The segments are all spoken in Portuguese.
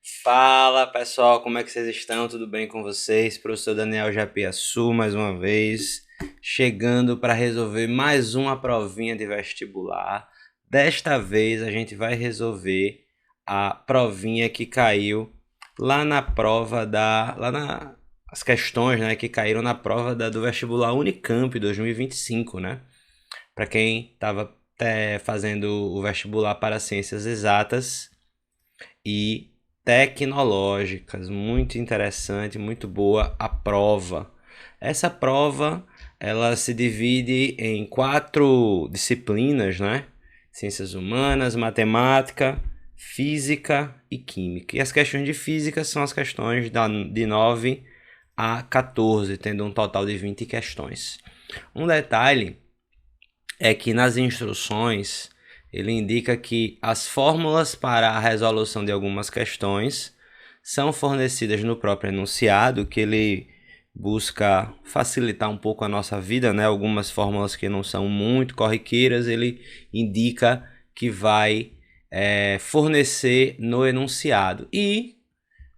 Fala pessoal, como é que vocês estão? Tudo bem com vocês? Professor Daniel Japiaçu, mais uma vez, chegando para resolver mais uma provinha de vestibular. Desta vez a gente vai resolver a provinha que caiu lá na prova as questões, né, que caíram na prova do vestibular Unicamp 2025, né? Para quem estava fazendo o vestibular para ciências exatas e tecnológicas. Muito interessante, muito boa a prova. Essa prova ela se divide em 4 disciplinas, né? Ciências humanas, matemática, física e química. E as questões de física são as questões de 9 a 14, tendo um total de 20 questões. Um detalhe é que nas instruções ele indica que as fórmulas para a resolução de algumas questões são fornecidas no próprio enunciado, que ele busca facilitar um pouco a nossa vida, né? Algumas fórmulas que não são muito corriqueiras, ele indica que vai fornecer no enunciado. E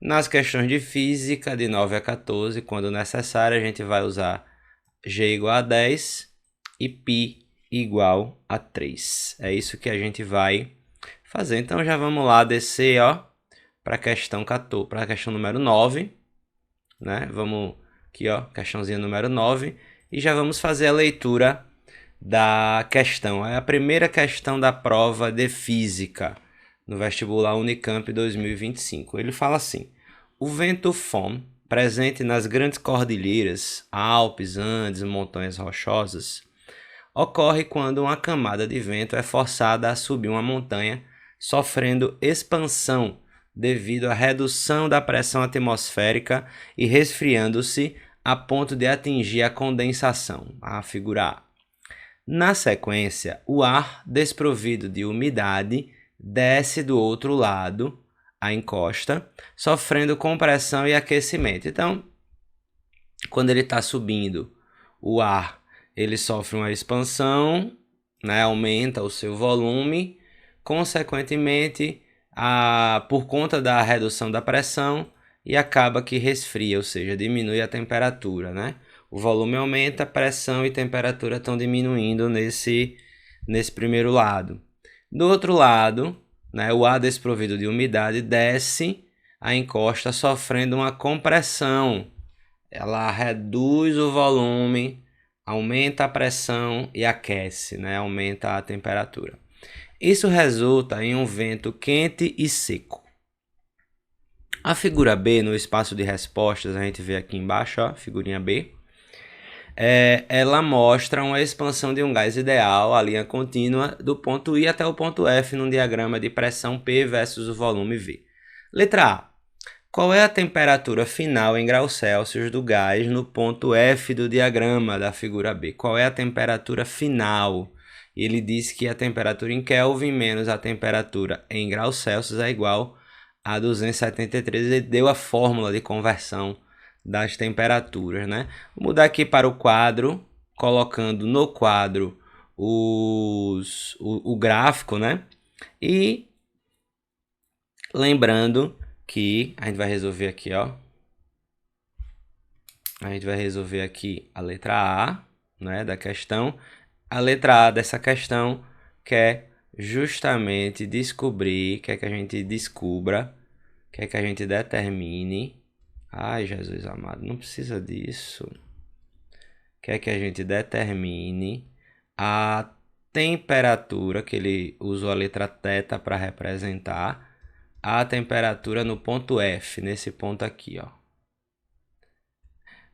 nas questões de física, de 9 a 14, quando necessário, a gente vai usar G igual a 10 e π igual a 3. É isso que a gente vai fazer. Então já vamos lá descer, ó, para a questão 14, para a questão número 9, né? Vamos aqui, ó, questãozinha número 9 e já vamos fazer a leitura da questão. É a primeira questão da prova de física no vestibular Unicamp 2025. Ele fala assim: o vento FOM, presente nas grandes cordilheiras, Alpes, Andes, montanhas rochosas, ocorre quando uma camada de vento é forçada a subir uma montanha, sofrendo expansão devido à redução da pressão atmosférica e resfriando-se a ponto de atingir a condensação, a figura A. Na sequência, o ar desprovido de umidade desce do outro lado, a encosta, sofrendo compressão e aquecimento. Então, quando ele está subindo, o ar ele sofre uma expansão, né, aumenta o seu volume, consequentemente, por conta da redução da pressão, e acaba que resfria, ou seja, diminui a temperatura, né? O volume aumenta, a pressão e temperatura estão diminuindo nesse primeiro lado. Do outro lado, né, o ar desprovido de umidade desce a encosta sofrendo uma compressão. Ela reduz o volume, aumenta a pressão e aquece, né? Aumenta a temperatura. Isso resulta em um vento quente e seco. A figura B, no espaço de respostas, a gente vê aqui embaixo, ó, figurinha B, ela mostra uma expansão de um gás ideal, a linha contínua, do ponto I até o ponto F, num diagrama de pressão P versus o volume V. Letra A. Qual é a temperatura final em graus Celsius do gás no ponto F do diagrama da figura B? Qual é a temperatura final? Ele diz que a temperatura em Kelvin menos a temperatura em graus Celsius é igual a 273. Ele deu a fórmula de conversão das temperaturas, né? Vou mudar aqui para o quadro, colocando no quadro o gráfico, né? E lembrando que a gente vai resolver aqui, ó. A gente vai resolver aqui a letra A, né, da questão. A letra A dessa questão quer justamente descobrir, quer que a gente descubra, quer que a gente determine. Ai, Jesus amado, não precisa disso. Quer que a gente determine a temperatura, que ele usou a letra θ para representar, a temperatura no ponto F, nesse ponto aqui, ó.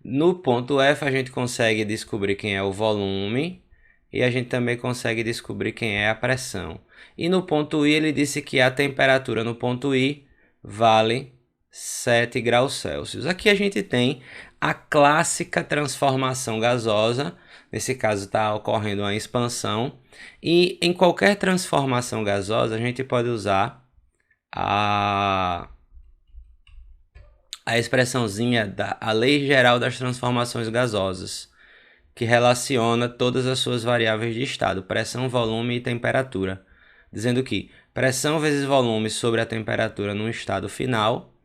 No ponto F a gente consegue descobrir quem é o volume e a gente também consegue descobrir quem é a pressão. E no ponto I ele disse que a temperatura no ponto I vale 7 graus Celsius. Aqui a gente tem a clássica transformação gasosa, nesse caso está ocorrendo uma expansão, e em qualquer transformação gasosa a gente pode usar a expressãozinha a lei geral das transformações gasosas, que relaciona todas as suas variáveis de estado, pressão, volume e temperatura, dizendo que Pressão vezes volume sobre a temperatura no estado final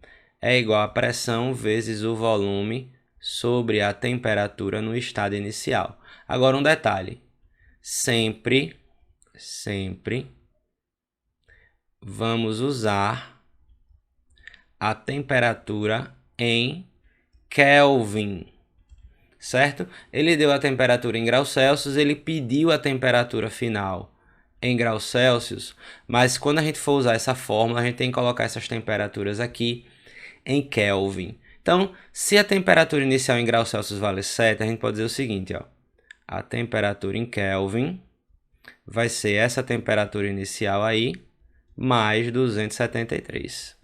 é igual a pressão vezes o volume sobre a temperatura no estado inicial. Agora um detalhe, sempre vamos usar a temperatura em Kelvin, certo? Ele deu a temperatura em graus Celsius, ele pediu a temperatura final em graus Celsius, mas quando a gente for usar essa fórmula, a gente tem que colocar essas temperaturas aqui em Kelvin. Então, se a temperatura inicial em graus Celsius vale 7, a gente pode dizer o seguinte, ó. A temperatura em Kelvin vai ser essa temperatura inicial aí, mais 273.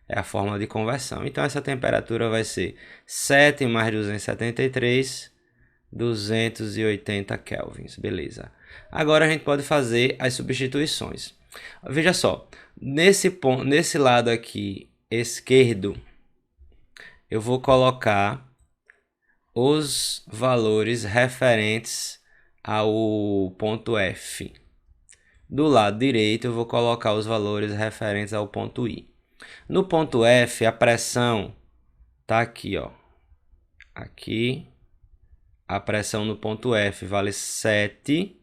É a fórmula de conversão. Então, essa temperatura vai ser 7 mais 273, 280 kelvins. Beleza. Agora, a gente pode fazer as substituições. Veja só, nesse lado aqui esquerdo, eu vou colocar os valores referentes ao ponto F. Do lado direito, eu vou colocar os valores referentes ao ponto I. No ponto F, a pressão está aqui, ó. Aqui, a pressão no ponto F vale 7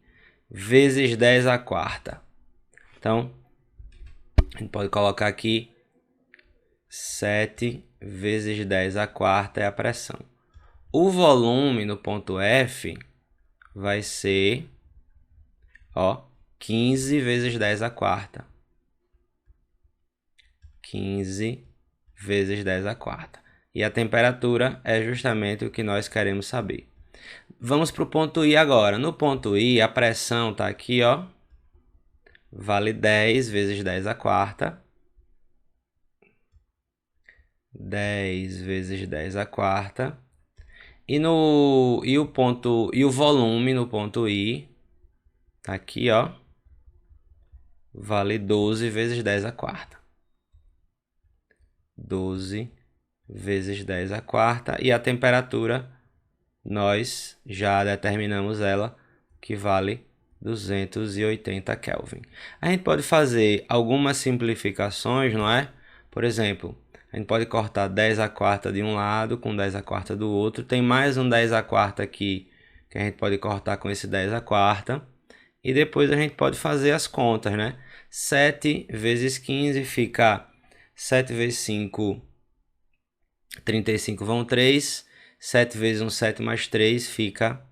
vezes 10 à quarta. Então, a gente pode colocar aqui 7 vezes 10 à quarta é a pressão. O volume no ponto F vai ser, ó, 15 vezes 10 à quarta. 15 vezes 10 à quarta. E a temperatura é justamente o que nós queremos saber. Vamos para o ponto I agora. No ponto I, a pressão está aqui, ó. Vale 10 vezes 10 à quarta. 10 vezes 10 à quarta. E o volume no ponto I tá aqui, ó. Vale 12 vezes 10 à quarta. 12 vezes 10 à quarta. E a temperatura, nós já determinamos ela, que vale 280 Kelvin. A gente pode fazer algumas simplificações, não é? Por exemplo, a gente pode cortar 10 à quarta de um lado com 10 à quarta do outro. Tem mais um 10 à quarta aqui que a gente pode cortar com esse 10 à quarta. E depois a gente pode fazer as contas, né? 7 vezes 15 fica 7 vezes 5, 35 vão 3. 7 vezes 1, 7 mais 3 fica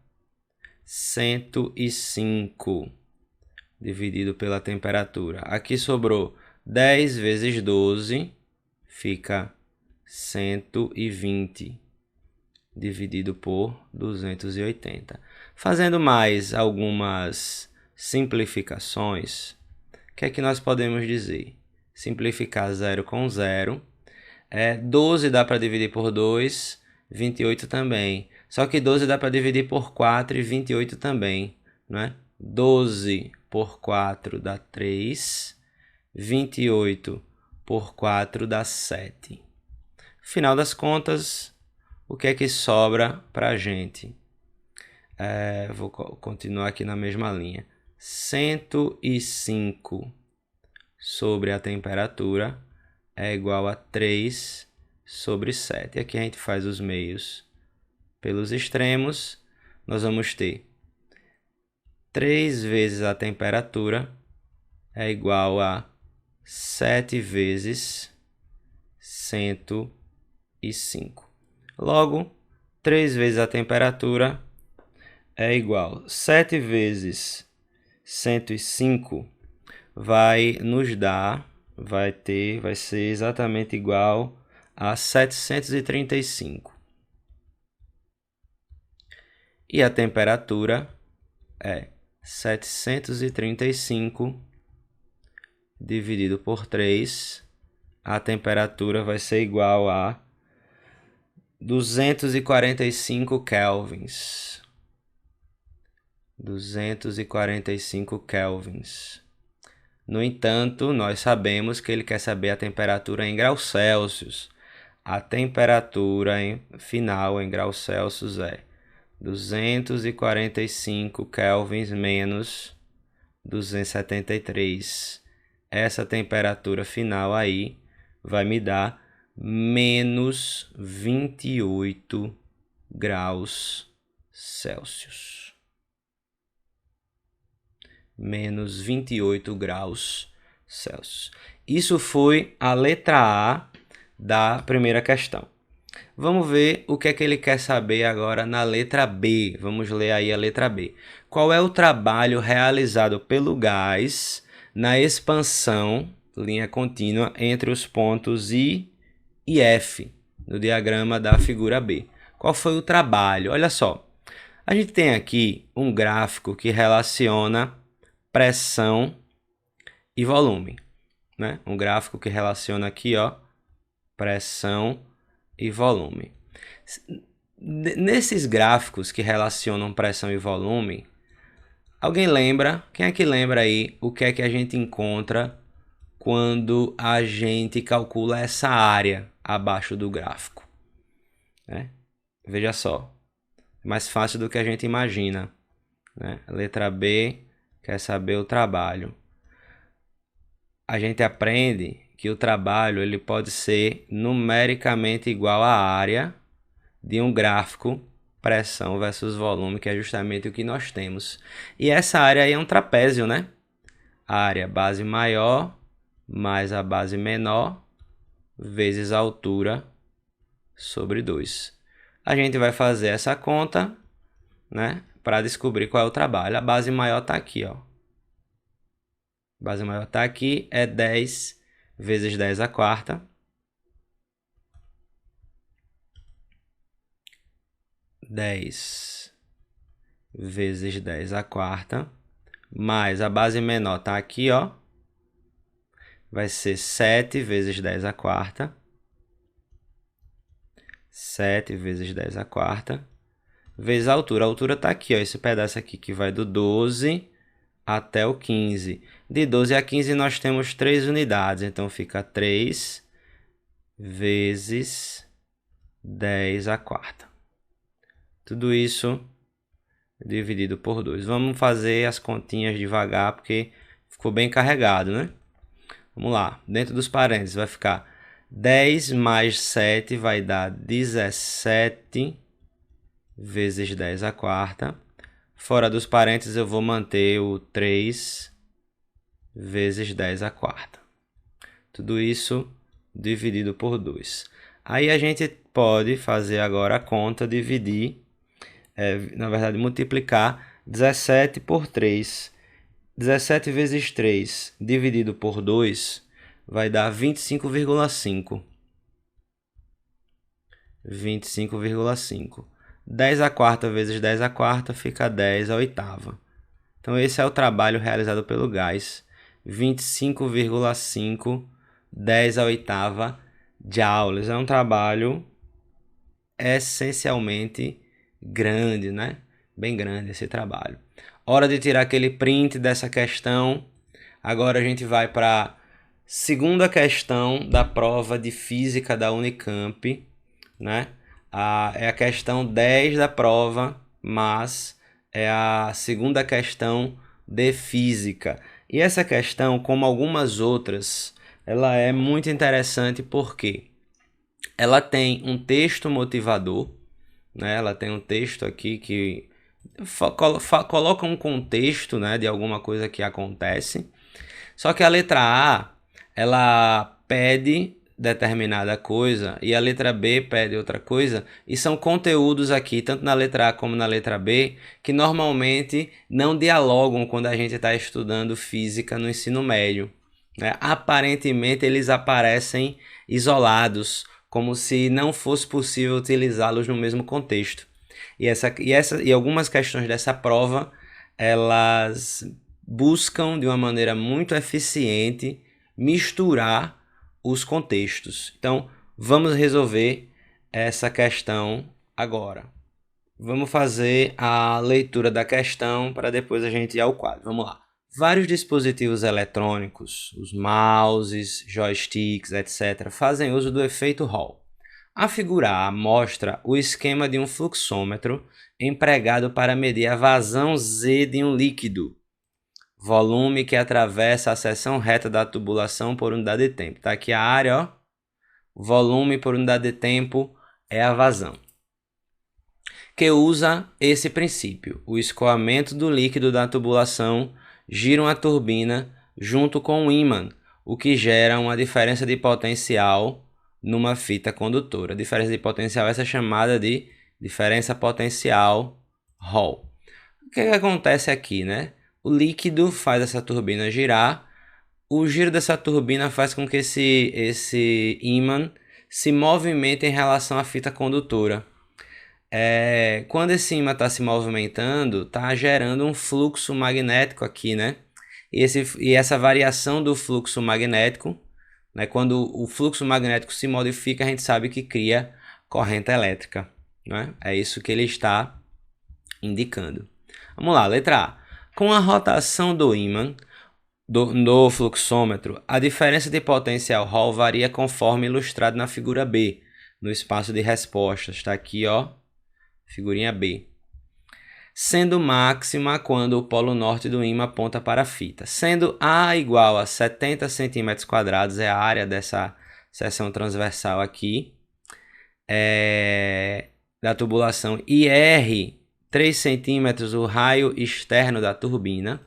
105 dividido pela temperatura. Aqui sobrou 10 vezes 12, fica 120 dividido por 280. Fazendo mais algumas simplificações, o que é que nós podemos dizer? Simplificar 0 com 0. 12 dá para dividir por 2, 28 também. Só que 12 dá para dividir por 4 e 28 também, não é? 12 por 4 dá 3, 28 por 4 dá 7. Final das contas, o que é que sobra para a gente? Vou continuar aqui na mesma linha. 105 sobre a temperatura é igual a 3 sobre 7. Aqui a gente faz os meios pelos extremos. Nós vamos ter 3 vezes a temperatura é igual a 7 vezes 105. Logo, 3 vezes a temperatura é igual a 7 vezes 105 vai nos dar, vai ser exatamente igual a 735. E a temperatura é 735 dividido por 3. A temperatura vai ser igual a 245 kelvins. 245 kelvins. No entanto, nós sabemos que ele quer saber a temperatura em graus Celsius. A temperatura final em graus Celsius é 245 kelvins menos 273. essa temperatura final aí vai me dar menos 28 graus Celsius. Menos 28 graus Celsius. Isso foi a letra A da primeira questão. Vamos ver o que é que ele quer saber agora na letra B. Vamos ler aí a letra B. Qual é o trabalho realizado pelo gás na expansão, linha contínua, entre os pontos I e F, no diagrama da figura B? Qual foi o trabalho? Olha só, a gente tem aqui um gráfico que relaciona pressão e volume, né? Um gráfico que relaciona aqui, ó, pressão e volume. Nesses gráficos que relacionam pressão e volume, alguém lembra? Quem é que lembra aí o que é que a gente encontra quando a gente calcula essa área abaixo do gráfico? Né? Veja só, é mais fácil do que a gente imagina. Né? Letra B quer saber o trabalho. A gente aprende que o trabalho ele pode ser numericamente igual à área de um gráfico pressão versus volume, que é justamente o que nós temos. E essa área aí é um trapézio, né? A área base maior mais a base menor vezes a altura sobre 2. A gente vai fazer essa conta, né, para descobrir qual é o trabalho. A base maior está aqui, ó. A base maior está aqui, é 10 vezes 10 à quarta. 10 vezes 10 à quarta, mais a base menor está aqui, ó. Vai ser 7 vezes 10 à quarta. 7 vezes 10 à quarta, vezes a altura. A altura está aqui, ó, esse pedaço aqui que vai do 12 até o 15. De 12 a 15 nós temos 3 unidades, então fica 3 vezes 10 à quarta. Tudo isso dividido por 2. Vamos fazer as continhas devagar, porque ficou bem carregado, né? Vamos lá. Dentro dos parênteses vai ficar 10 mais 7 vai dar 17 vezes 10 à quarta. Fora dos parênteses eu vou manter o 3 vezes 10 à quarta. Tudo isso dividido por 2. Aí a gente pode fazer agora a conta, dividir, na verdade multiplicar 17 por 3. 17 vezes 3 dividido por 2 vai dar 25,5. 25,5. 10 à quarta vezes 10 à quarta fica 10 à oitava. Então esse é o trabalho realizado pelo gás. 25,5, 10 à oitava joules. É um trabalho essencialmente grande, né? Bem grande esse trabalho. Hora de tirar aquele print dessa questão. Agora a gente vai para a segunda questão da prova de física da Unicamp, né? É a questão 10 da prova, mas é a segunda questão de física. E essa questão, como algumas outras, ela é muito interessante porque ela tem um texto motivador, né? Ela tem um texto aqui que coloca um contexto, né, de alguma coisa que acontece. Só que a letra A, ela pede determinada coisa e a letra B pede outra coisa, e são conteúdos aqui, tanto na letra A como na letra B, que normalmente não dialogam quando a gente está estudando física no ensino médio, né? Aparentemente eles aparecem isolados, como se não fosse possível utilizá-los no mesmo contexto. E algumas questões dessa prova, elas buscam de uma maneira muito eficiente misturar os contextos. Então, vamos resolver essa questão agora. Vamos fazer a leitura da questão para depois a gente ir ao quadro. Vamos lá. Vários dispositivos eletrônicos, os mouses, joysticks, etc., fazem uso do efeito Hall. A figura A mostra o esquema de um fluxômetro empregado para medir a vazão Z de um líquido. volume que atravessa a seção reta da tubulação por unidade de tempo. Tá aqui a área, ó. Volume por unidade de tempo é a vazão, que usa esse princípio. O escoamento do líquido da tubulação gira uma turbina junto com o ímã, o que gera uma diferença de potencial numa fita condutora. A diferença de potencial essa é chamada de diferença potencial Hall. O que acontece aqui, né? O líquido faz essa turbina girar. O giro dessa turbina faz com que esse ímã se movimente em relação à fita condutora. Quando esse ímã está se movimentando, está gerando um fluxo magnético aqui, né? E essa variação do fluxo magnético, né? Quando o fluxo magnético se modifica, a gente sabe que cria corrente elétrica, né? É isso que ele está indicando. Vamos lá, letra A. Com a rotação do ímã do fluxômetro, a diferença de potencial Hall varia conforme ilustrado na figura B, no espaço de respostas. Está aqui, ó, figurinha B. Sendo máxima quando o polo norte do ímã aponta para a fita. Sendo A igual a 70 cm², é a área dessa seção transversal aqui, da tubulação, e R, 3 cm, o raio externo da turbina.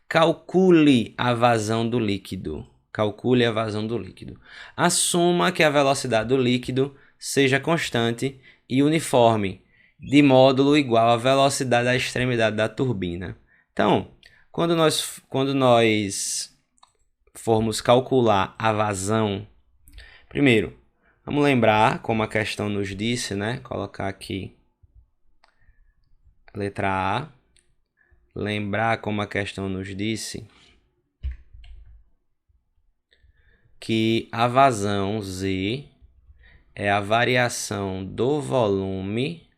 Calcule a vazão do líquido. Calcule a vazão do líquido. Assuma que a velocidade do líquido seja constante e uniforme, de módulo igual à velocidade da extremidade da turbina. Então, quando nós formos calcular a vazão, primeiro, vamos lembrar, como a questão nos disse, né? Colocar aqui a letra A. Lembrar, como a questão nos disse, que a vazão Z é a variação do volume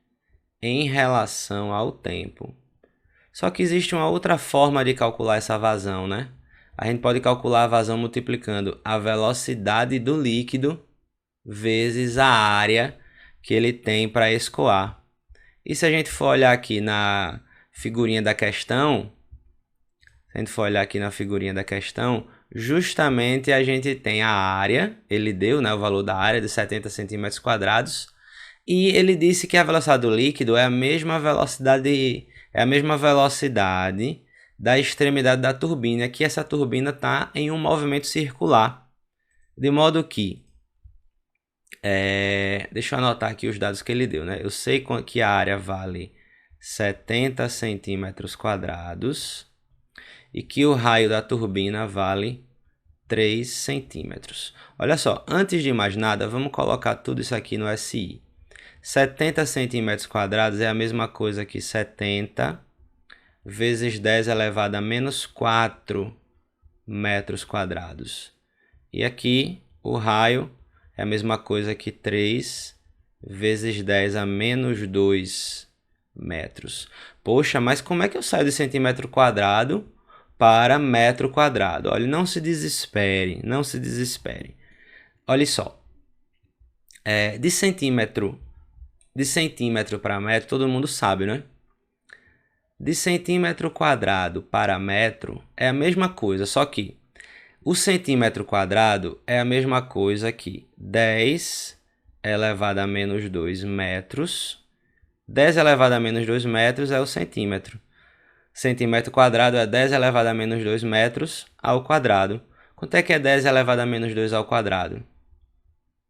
em relação ao tempo. Só que existe uma outra forma de calcular essa vazão, né? A gente pode calcular a vazão multiplicando a velocidade do líquido vezes a área que ele tem para escoar. E se a gente for olhar aqui na figurinha da questão, justamente a gente tem a área, ele deu, né, o valor da área de 70 cm², e ele disse que a velocidade do líquido é a mesma velocidade da extremidade da turbina, que essa turbina está em um movimento circular, de modo que, deixa eu anotar aqui os dados que ele deu, né? Eu sei que a área vale 70 cm² e que o raio da turbina vale 3 centímetros. Olha só, antes de mais nada, vamos colocar tudo isso aqui no SI. 70 cm² é a mesma coisa que 70 vezes 10 elevado a menos 4 metros quadrados. E aqui o raio é a mesma coisa que 3 vezes 10 a menos 2 metros. Poxa, mas como é que eu saio de centímetro quadrado para metro quadrado? Olha, não se desespere, não se desespere. Olha só, de centímetro para metro, todo mundo sabe, né? De centímetro quadrado para metro é a mesma coisa, só que o centímetro quadrado é a mesma coisa que 10 elevado a menos 2 metros. 10 elevado a menos 2 metros é o centímetro. Centímetro quadrado é 10 elevado a menos 2 metros ao quadrado. Quanto é que é 10 elevado a menos 2 ao quadrado?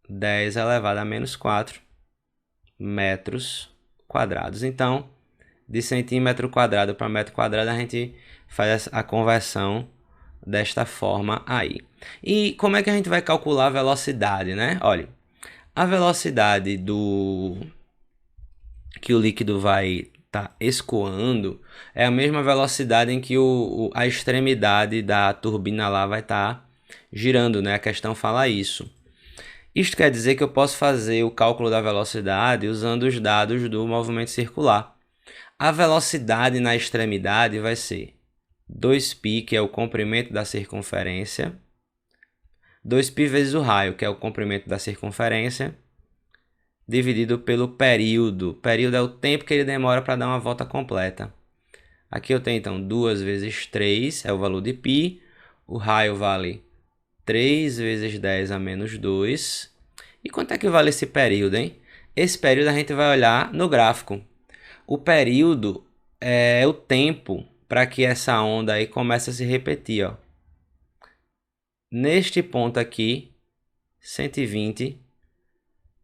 10 elevado a menos 4 metros quadrados. Então, de centímetro quadrado para metro quadrado, a gente faz a conversão desta forma aí. E como é que a gente vai calcular a velocidade, né? Olha, a velocidade que o líquido vai estar escoando é a mesma velocidade em que a extremidade da turbina lá vai estar girando, né? A questão fala isso. Isto quer dizer que eu posso fazer o cálculo da velocidade usando os dados do movimento circular. A velocidade na extremidade vai ser 2π, que é o comprimento da circunferência, 2π vezes o raio, que é o comprimento da circunferência, dividido pelo período. Período é o tempo que ele demora para dar uma volta completa. Aqui eu tenho então 2 vezes 3, é o valor de π. O raio vale 3 vezes 10 a menos 2. E quanto é que vale esse período, hein? Esse período a gente vai olhar no gráfico. O período é o tempo para que essa onda aí comece a se repetir, ó. Neste ponto aqui, 120.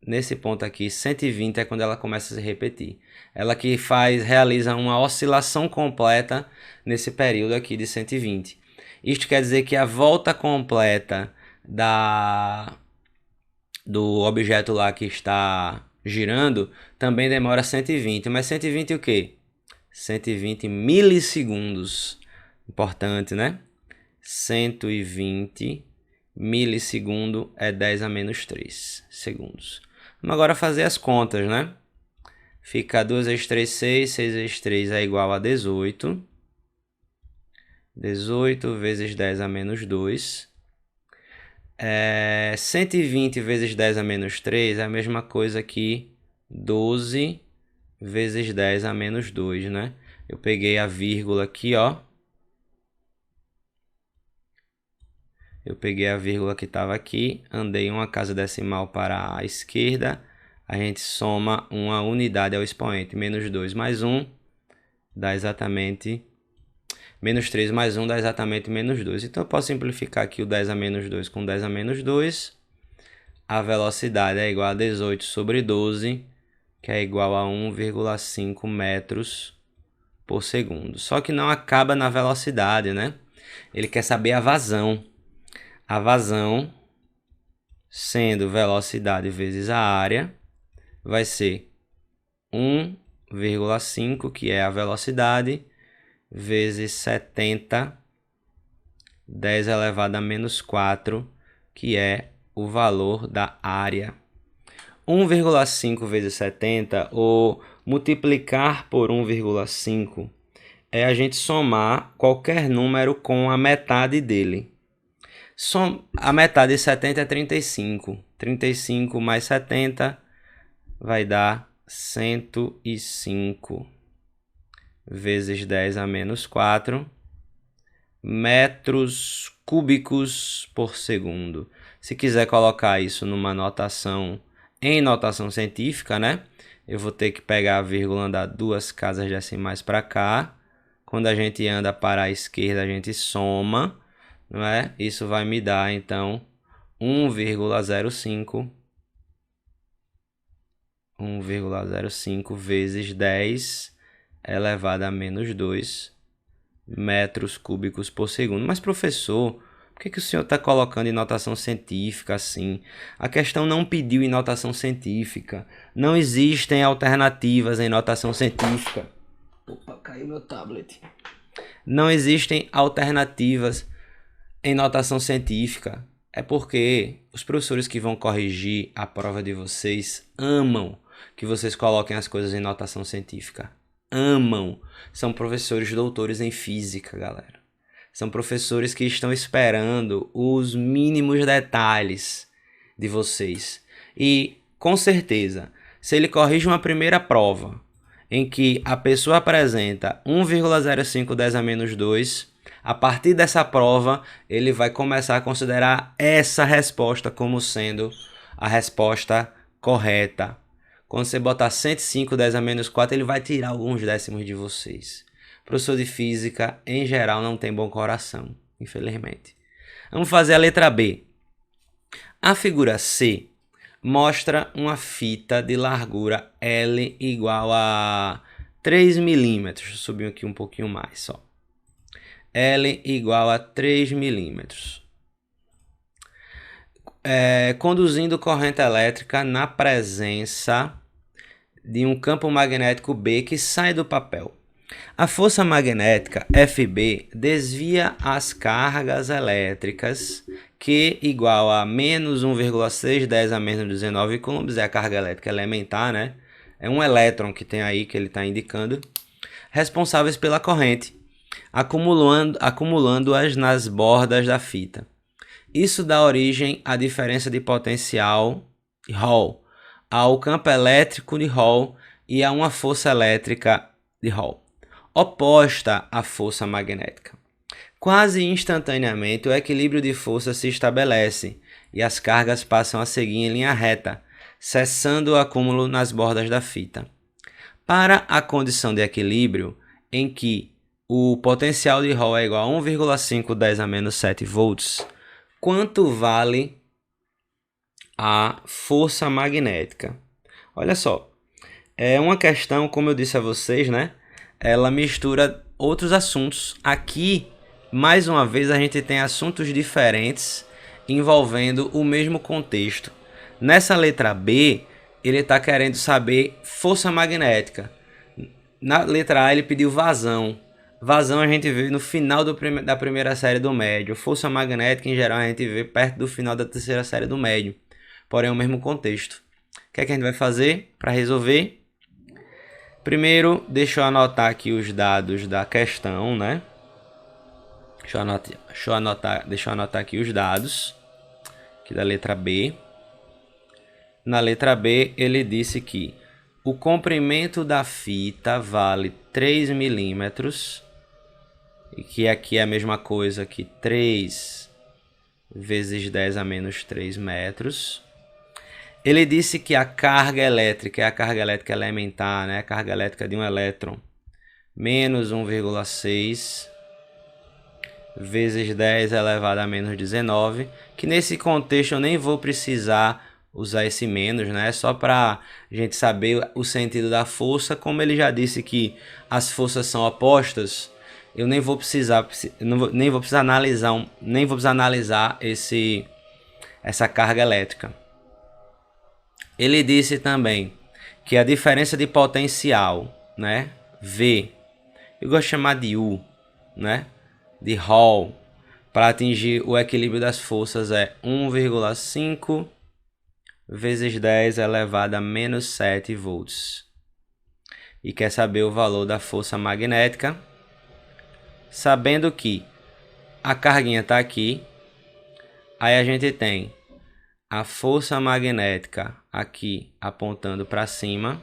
Nesse ponto aqui, 120 é quando ela começa a se repetir. Ela que realiza uma oscilação completa nesse período aqui de 120. Isto quer dizer que a volta completa do objeto lá que está girando também demora 120. Mas 120 o quê? 120 milissegundos. Importante, né? 120 milissegundo é 10 a menos 3 segundos. Vamos agora fazer as contas, né? Fica 2 vezes 3, 6. 6 vezes 3 é igual a 18. 18 vezes 10 a menos 2. 120 vezes 10 a menos 3 é a mesma coisa que 12 vezes 10 a menos 2, né? Eu peguei a vírgula aqui, ó. Eu peguei a vírgula que estava aqui, andei uma casa decimal para a esquerda, a gente soma uma unidade ao expoente. Menos 2 mais 1 dá exatamente... Menos 3 mais 1 dá exatamente menos 2. Então eu posso simplificar aqui o 10 a menos 2 com 10 a menos 2. A velocidade é igual a 18 sobre 12, que é igual a 1,5 metros por segundo. Só que não acaba na velocidade, né? Ele quer saber a vazão. A vazão, sendo velocidade vezes a área, vai ser 1,5, que é a velocidade, vezes 70, 10 elevado a menos 4, que é o valor da área. 1,5 vezes 70, ou multiplicar por 1,5, é a gente somar qualquer número com a metade dele. A metade de 70 é 35. 35 mais 70 vai dar 105 vezes 10 a menos 4 metros cúbicos por segundo. Se quiser colocar isso numa notação, em notação científica, né? Eu vou ter que pegar a vírgula, andar 2 casas decimais para cá. Quando a gente anda para a esquerda, a gente soma, não é? Isso vai me dar, então, 1,05 vezes 10 elevado a menos 2 metros cúbicos por segundo. Mas, professor, por que o senhor está colocando em notação científica assim? A questão não pediu em notação científica. Não existem alternativas em notação científica. Opa, caiu meu tablet. Não existem alternativas em notação científica. É porque os professores que vão corrigir a prova de vocês amam que vocês coloquem as coisas em notação científica. Amam. São professores doutores em física, galera. São professores que estão esperando os mínimos detalhes de vocês. E, com certeza, se ele corrige uma primeira prova em que a pessoa apresenta 1,05 10 a menos 2, a partir dessa prova, ele vai começar a considerar essa resposta como sendo a resposta correta. Quando você botar 105 10 a menos 4, ele vai tirar alguns décimos de vocês. Professor de física, em geral, não tem bom coração, infelizmente. Vamos fazer a letra B. A figura C mostra uma fita de largura L igual a 3 milímetros. Deixa eu subir aqui um pouquinho mais, só. L igual a 3 milímetros. Conduzindo corrente elétrica na presença de um campo magnético B que sai do papel. A força magnética FB desvia as cargas elétricas Q igual a menos 1,6 10 a menos 19 coulombs, é a carga elétrica elementar, né? É um elétron que tem aí, que ele está indicando, responsáveis pela corrente, acumulando-as nas bordas da fita. Isso dá origem à diferença de potencial de Hall, ao campo elétrico de Hall e a uma força elétrica de Hall. oposta à força magnética. Quase instantaneamente, o equilíbrio de força se estabelece e as cargas passam a seguir em linha reta, cessando o acúmulo nas bordas da fita. Para a condição de equilíbrio, em que o potencial de Hall é igual a 1,5 10 a menos 7 volts, quanto vale a força magnética? Olha só, é uma questão, como eu disse a vocês, né? Ela mistura outros assuntos. Aqui, mais uma vez, a gente tem assuntos diferentes envolvendo o mesmo contexto. Nessa letra B, ele está querendo saber força magnética. Na letra A, ele pediu vazão. Vazão a gente vê no final da primeira série do médio. Força magnética, em geral, a gente vê perto do final da terceira série do médio. Porém, é o mesmo contexto. O que é que a gente vai fazer para resolver? Primeiro, deixa eu anotar aqui os dados da questão, né? Deixa eu anotar aqui os dados aqui da letra B. Na letra B, ele disse que o comprimento da fita vale 3 milímetros, e que aqui é a mesma coisa que 3 vezes 10 a menos 3 metros. Ele disse que a carga elétrica é a carga elétrica elementar, né? A carga elétrica de um elétron, menos 1,6 vezes 10 elevado a menos 19, que nesse contexto eu nem vou precisar usar esse menos, né? Só para a gente saber o sentido da força. Como ele já disse que as forças são opostas, eu nem vou precisar analisar essa carga elétrica. Ele disse também que a diferença de potencial, né, V, eu gosto de chamar de U, né, de Hall, para atingir o equilíbrio das forças é 1,5 vezes 10 elevado a menos 7 volts. E quer saber o valor da força magnética, sabendo que a carguinha está aqui. Aí a gente tem a força magnética aqui apontando para cima.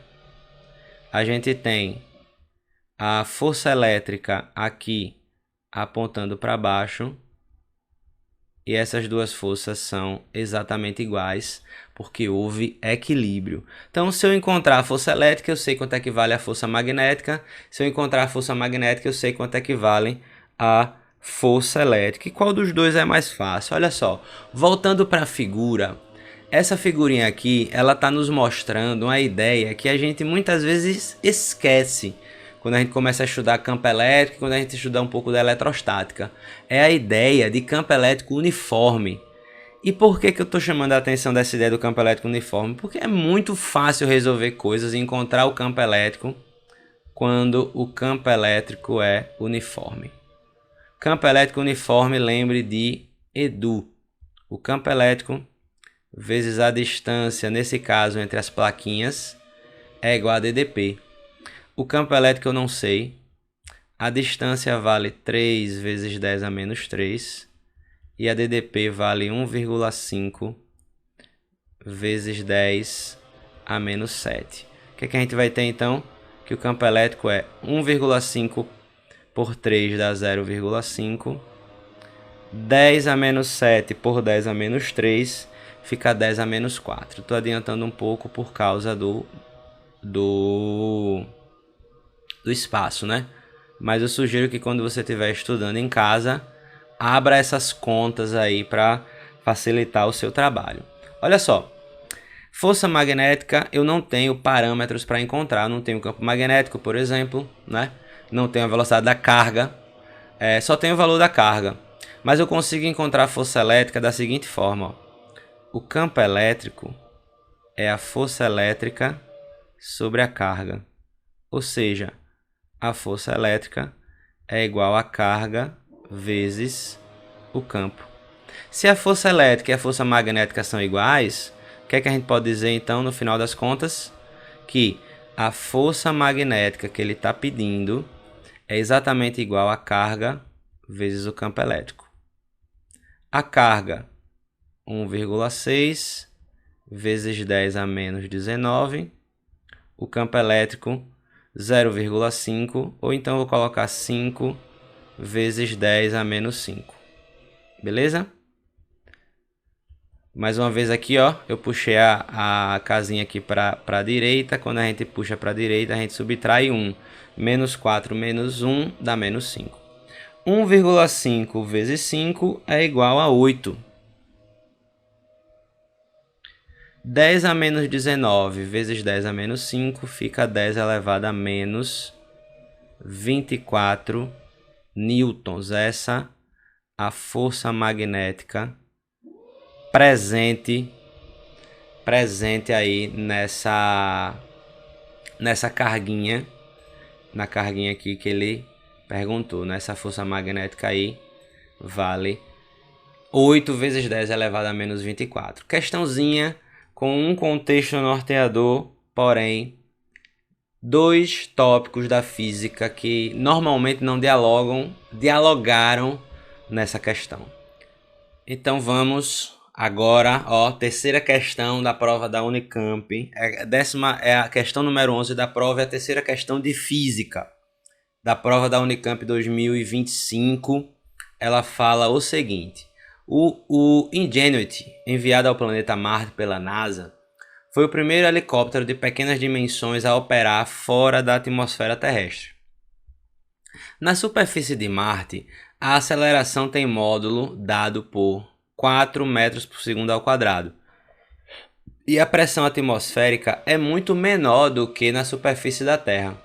A gente tem a força elétrica aqui apontando para baixo. E essas duas forças são exatamente iguais, porque houve equilíbrio. Então, se eu encontrar a força elétrica, eu sei quanto é que vale a força magnética. Se eu encontrar a força magnética, eu sei quanto é que vale a força elétrica. E qual dos dois é mais fácil? Olha só, voltando para a figura, essa figurinha aqui, ela está nos mostrando uma ideia que a gente muitas vezes esquece quando a gente começa a estudar campo elétrico, quando a gente estuda um pouco da eletrostática. É a ideia de campo elétrico uniforme. E por que eu estou chamando a atenção dessa ideia do campo elétrico uniforme? Porque é muito fácil resolver coisas e encontrar o campo elétrico quando o campo elétrico é uniforme. Campo elétrico uniforme, lembre de Edu. O campo elétrico vezes a distância, nesse caso entre as plaquinhas, é igual a ddP. O campo elétrico eu não sei. A distância vale 3 vezes 10 a menos 3. E a ddP vale 1,5 vezes 10 a menos 7. O que é que a gente vai ter então? Que o campo elétrico é 1,5 por 3 dá 0,5. 10 a menos 7 por 10 a menos 3 fica 10 a menos 4. Estou adiantando um pouco por causa do espaço, né? Mas eu sugiro que quando você estiver estudando em casa, abra essas contas aí para facilitar o seu trabalho. Olha só, força magnética eu não tenho parâmetros para encontrar, não tenho campo magnético, por exemplo, né? Não tenho a velocidade da carga, só tenho o valor da carga. Mas eu consigo encontrar a força elétrica da seguinte forma, ó. O campo elétrico é a força elétrica sobre a carga, ou seja, a força elétrica é igual a carga vezes o campo. Se a força elétrica e a força magnética são iguais, o que é que a gente pode dizer então no final das contas? Que a força magnética que ele está pedindo é exatamente igual a carga vezes o campo elétrico. A carga 1,6 vezes 10 a menos 19. O campo elétrico 0,5, ou então vou colocar 5 vezes 10 a menos 5. Beleza? Mais uma vez aqui, ó, eu puxei a casinha aqui para a direita. Quando a gente puxa para a direita, a gente subtrai 1. Menos 4 menos 1 dá menos 5. 1,5 vezes 5 é igual a 8. 10 a menos 19 vezes 10 a menos 5 fica 10 elevado a menos 24 newtons. Essa é a força magnética presente aí nessa carguinha, na carguinha aqui que ele perguntou. Nessa força magnética aí vale 8 vezes 10 elevado a menos 24. Questãozinha com um contexto norteador, porém dois tópicos da física que normalmente não dialogaram nessa questão. Então vamos agora, ó, terceira questão da prova da Unicamp. É a questão número 11 da prova, é a terceira questão de física da prova da Unicamp 2025. Ela fala o seguinte: o Ingenuity, enviado ao planeta Marte pela NASA, foi o primeiro helicóptero de pequenas dimensões a operar fora da atmosfera terrestre. Na superfície de Marte, a aceleração tem módulo dado por 4 metros por segundo ao quadrado. E a pressão atmosférica é muito menor do que na superfície da Terra.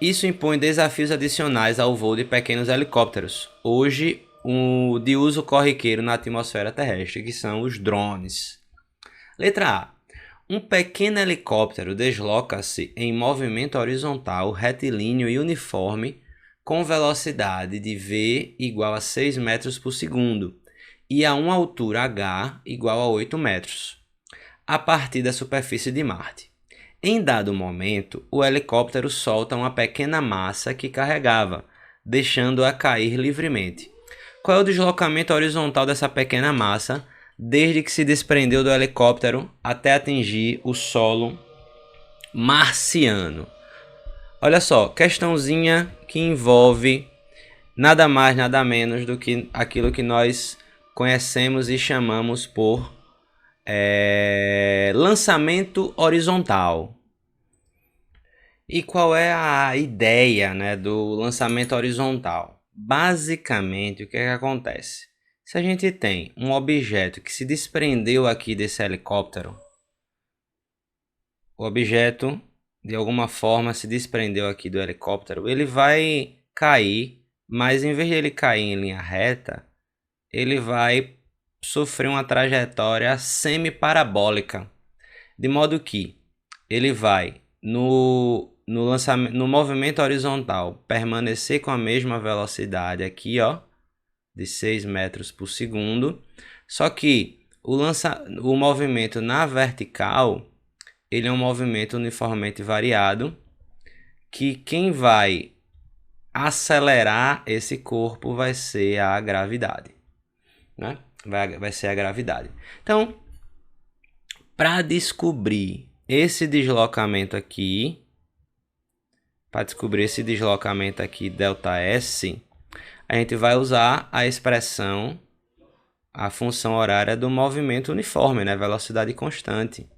Isso impõe desafios adicionais ao voo de pequenos helicópteros, hoje de uso corriqueiro na atmosfera terrestre, que são os drones. Letra A. Um pequeno helicóptero desloca-se em movimento horizontal, retilíneo e uniforme com velocidade de v igual a 6 metros por segundo e a uma altura h igual a 8 metros, a partir da superfície de Marte. Em dado momento, o helicóptero solta uma pequena massa que carregava, deixando-a cair livremente. Qual é o deslocamento horizontal dessa pequena massa desde que se desprendeu do helicóptero até atingir o solo marciano? Olha só, questãozinha que envolve nada mais, nada menos do que aquilo que nós conhecemos e chamamos por lançamento horizontal. E qual é a ideia, né, do lançamento horizontal? Basicamente, o que é que acontece? Se a gente tem um objeto que se desprendeu aqui desse helicóptero, o objeto de alguma forma se desprendeu aqui do helicóptero, ele vai cair, mas em vez de ele cair em linha reta, ele vai sofrer uma trajetória semi-parabólica, de modo que ele vai no movimento horizontal permanecer com a mesma velocidade aqui, ó, de 6 metros por segundo, só que o movimento na vertical, ele é um movimento uniformemente variado, que quem vai acelerar esse corpo vai ser a gravidade, né? Vai ser a gravidade. Então, para descobrir esse deslocamento aqui, ΔS, a gente vai usar a expressão, a função horária do movimento uniforme, né? Velocidade constante.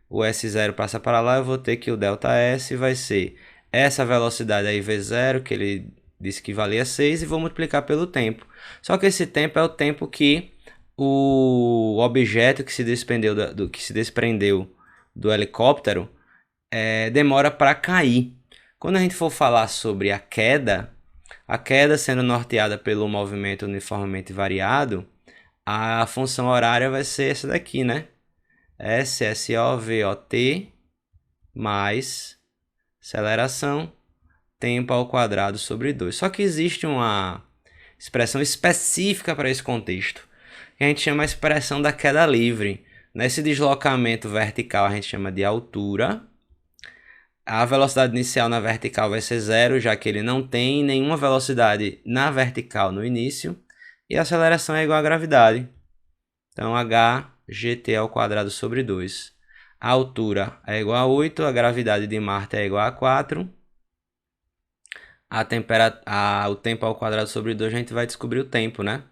O S0 passa para lá, eu vou ter que o ΔS vai ser essa velocidade aí V0, que ele disse que valia 6, e vou multiplicar pelo tempo. Só que esse tempo é o tempo que o objeto que se desprendeu do helicóptero demora para cair. Quando a gente for falar sobre a queda sendo norteada pelo movimento uniformemente variado, a função horária vai ser essa daqui, né? SSOVOT mais aceleração, tempo ao quadrado sobre 2. Só que existe uma expressão específica para esse contexto, que a gente chama a expressão da queda livre. Nesse deslocamento vertical a gente chama de altura. A velocidade inicial na vertical vai ser 0, já que ele não tem nenhuma velocidade na vertical no início. E a aceleração é igual à gravidade. Então, hgt ao quadrado sobre 2. A altura é igual a 8, a gravidade de Marte é igual a 4. o tempo ao quadrado sobre 2, a gente vai descobrir o tempo, né?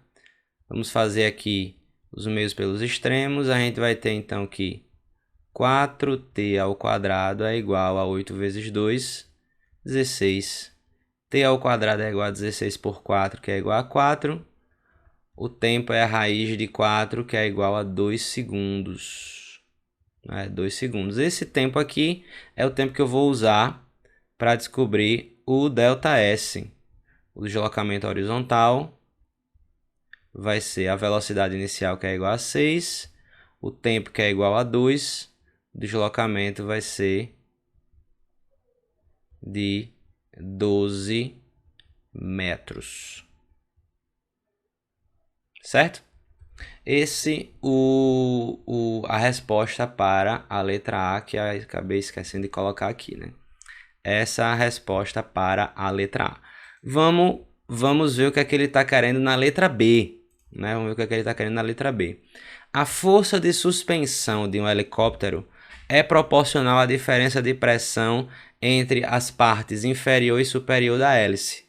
Vamos fazer aqui os meios pelos extremos. A gente vai ter então que 4t ao quadrado é igual a 8 vezes 2, 16. T ao quadrado é igual a 16 por 4, que é igual a 4. O tempo é a raiz de 4, que é igual a 2 segundos. 2 segundos. Esse tempo aqui é o tempo que eu vou usar para descobrir o ΔS. O deslocamento horizontal vai ser a velocidade inicial, que é igual a 6. O tempo, que é igual a 2. O deslocamento vai ser de 12 metros. Certo? A resposta para a letra A, que eu acabei esquecendo de colocar aqui, né? Essa é a resposta para a letra A. Vamos ver o que é que ele está querendo na letra B, né? Vamos ver o que é que ele está querendo na letra B. A força de suspensão de um helicóptero é proporcional à diferença de pressão entre as partes inferior e superior da hélice.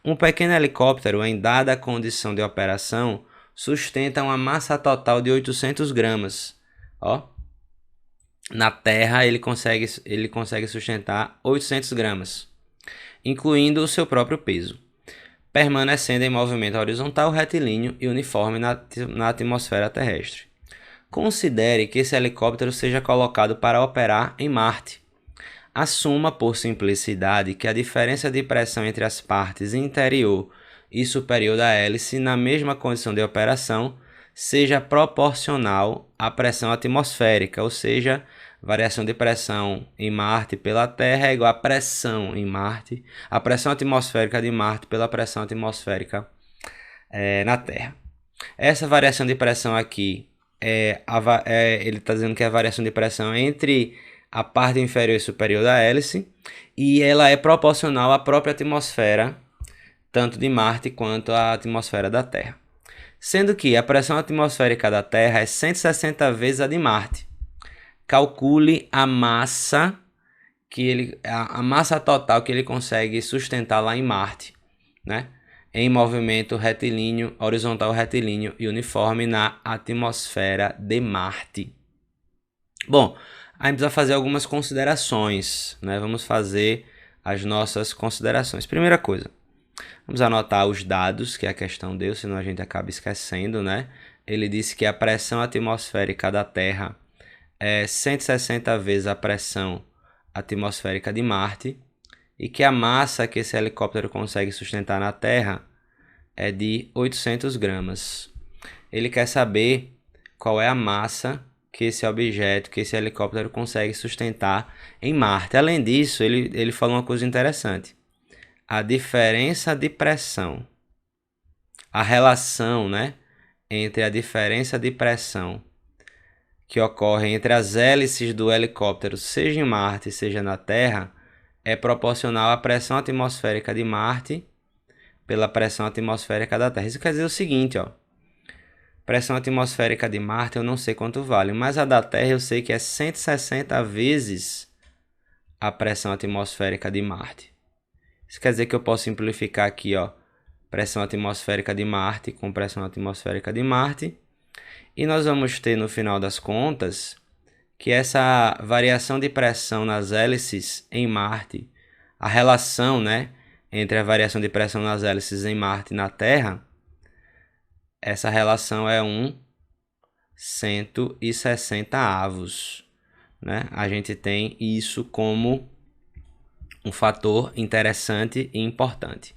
Um pequeno helicóptero, em dada condição de operação, sustenta uma massa total de 800 gramas. Ó. Na Terra, ele consegue sustentar 800 gramas, incluindo o seu próprio peso, permanecendo em movimento horizontal, retilíneo e uniforme na atmosfera terrestre. Considere que esse helicóptero seja colocado para operar em Marte. Assuma, por simplicidade, que a diferença de pressão entre as partes interior e superior da hélice, na mesma condição de operação, seja proporcional à pressão atmosférica, ou seja, variação de pressão em Marte pela Terra é igual a pressão em Marte, a pressão atmosférica de Marte pela pressão atmosférica na Terra. Essa variação de pressão aqui, ele está dizendo que é a variação de pressão entre a parte inferior e superior da hélice, e ela é proporcional à própria atmosfera, tanto de Marte quanto à atmosfera da Terra. Sendo que a pressão atmosférica da Terra é 160 vezes a de Marte. Calcule a massa a massa total que ele consegue sustentar lá em Marte, né? Em movimento retilíneo, horizontal retilíneo e uniforme na atmosfera de Marte. Bom, a gente precisa fazer algumas considerações, né? Vamos fazer as nossas considerações. Primeira coisa, vamos anotar os dados que a questão deu, senão a gente acaba esquecendo, né? Ele disse que a pressão atmosférica da Terra é 160 vezes a pressão atmosférica de Marte e que a massa que esse helicóptero consegue sustentar na Terra é de 800 gramas. Ele quer saber qual é a massa que esse objeto, que esse helicóptero consegue sustentar em Marte. Além disso, ele falou uma coisa interessante. A diferença de pressão, a relação, né, entre a diferença de pressão que ocorre entre as hélices do helicóptero, seja em Marte, seja na Terra, é proporcional à pressão atmosférica de Marte pela pressão atmosférica da Terra. Isso quer dizer o seguinte, ó. Pressão atmosférica de Marte eu não sei quanto vale, mas a da Terra eu sei que é 160 vezes a pressão atmosférica de Marte. Isso quer dizer que eu posso simplificar aqui, ó, pressão atmosférica de Marte com pressão atmosférica de Marte. E nós vamos ter, no final das contas, que essa variação de pressão nas hélices em Marte, a relação, né, entre a variação de pressão nas hélices em Marte e na Terra, essa relação é 1/160, né? A gente tem isso como um fator interessante e importante.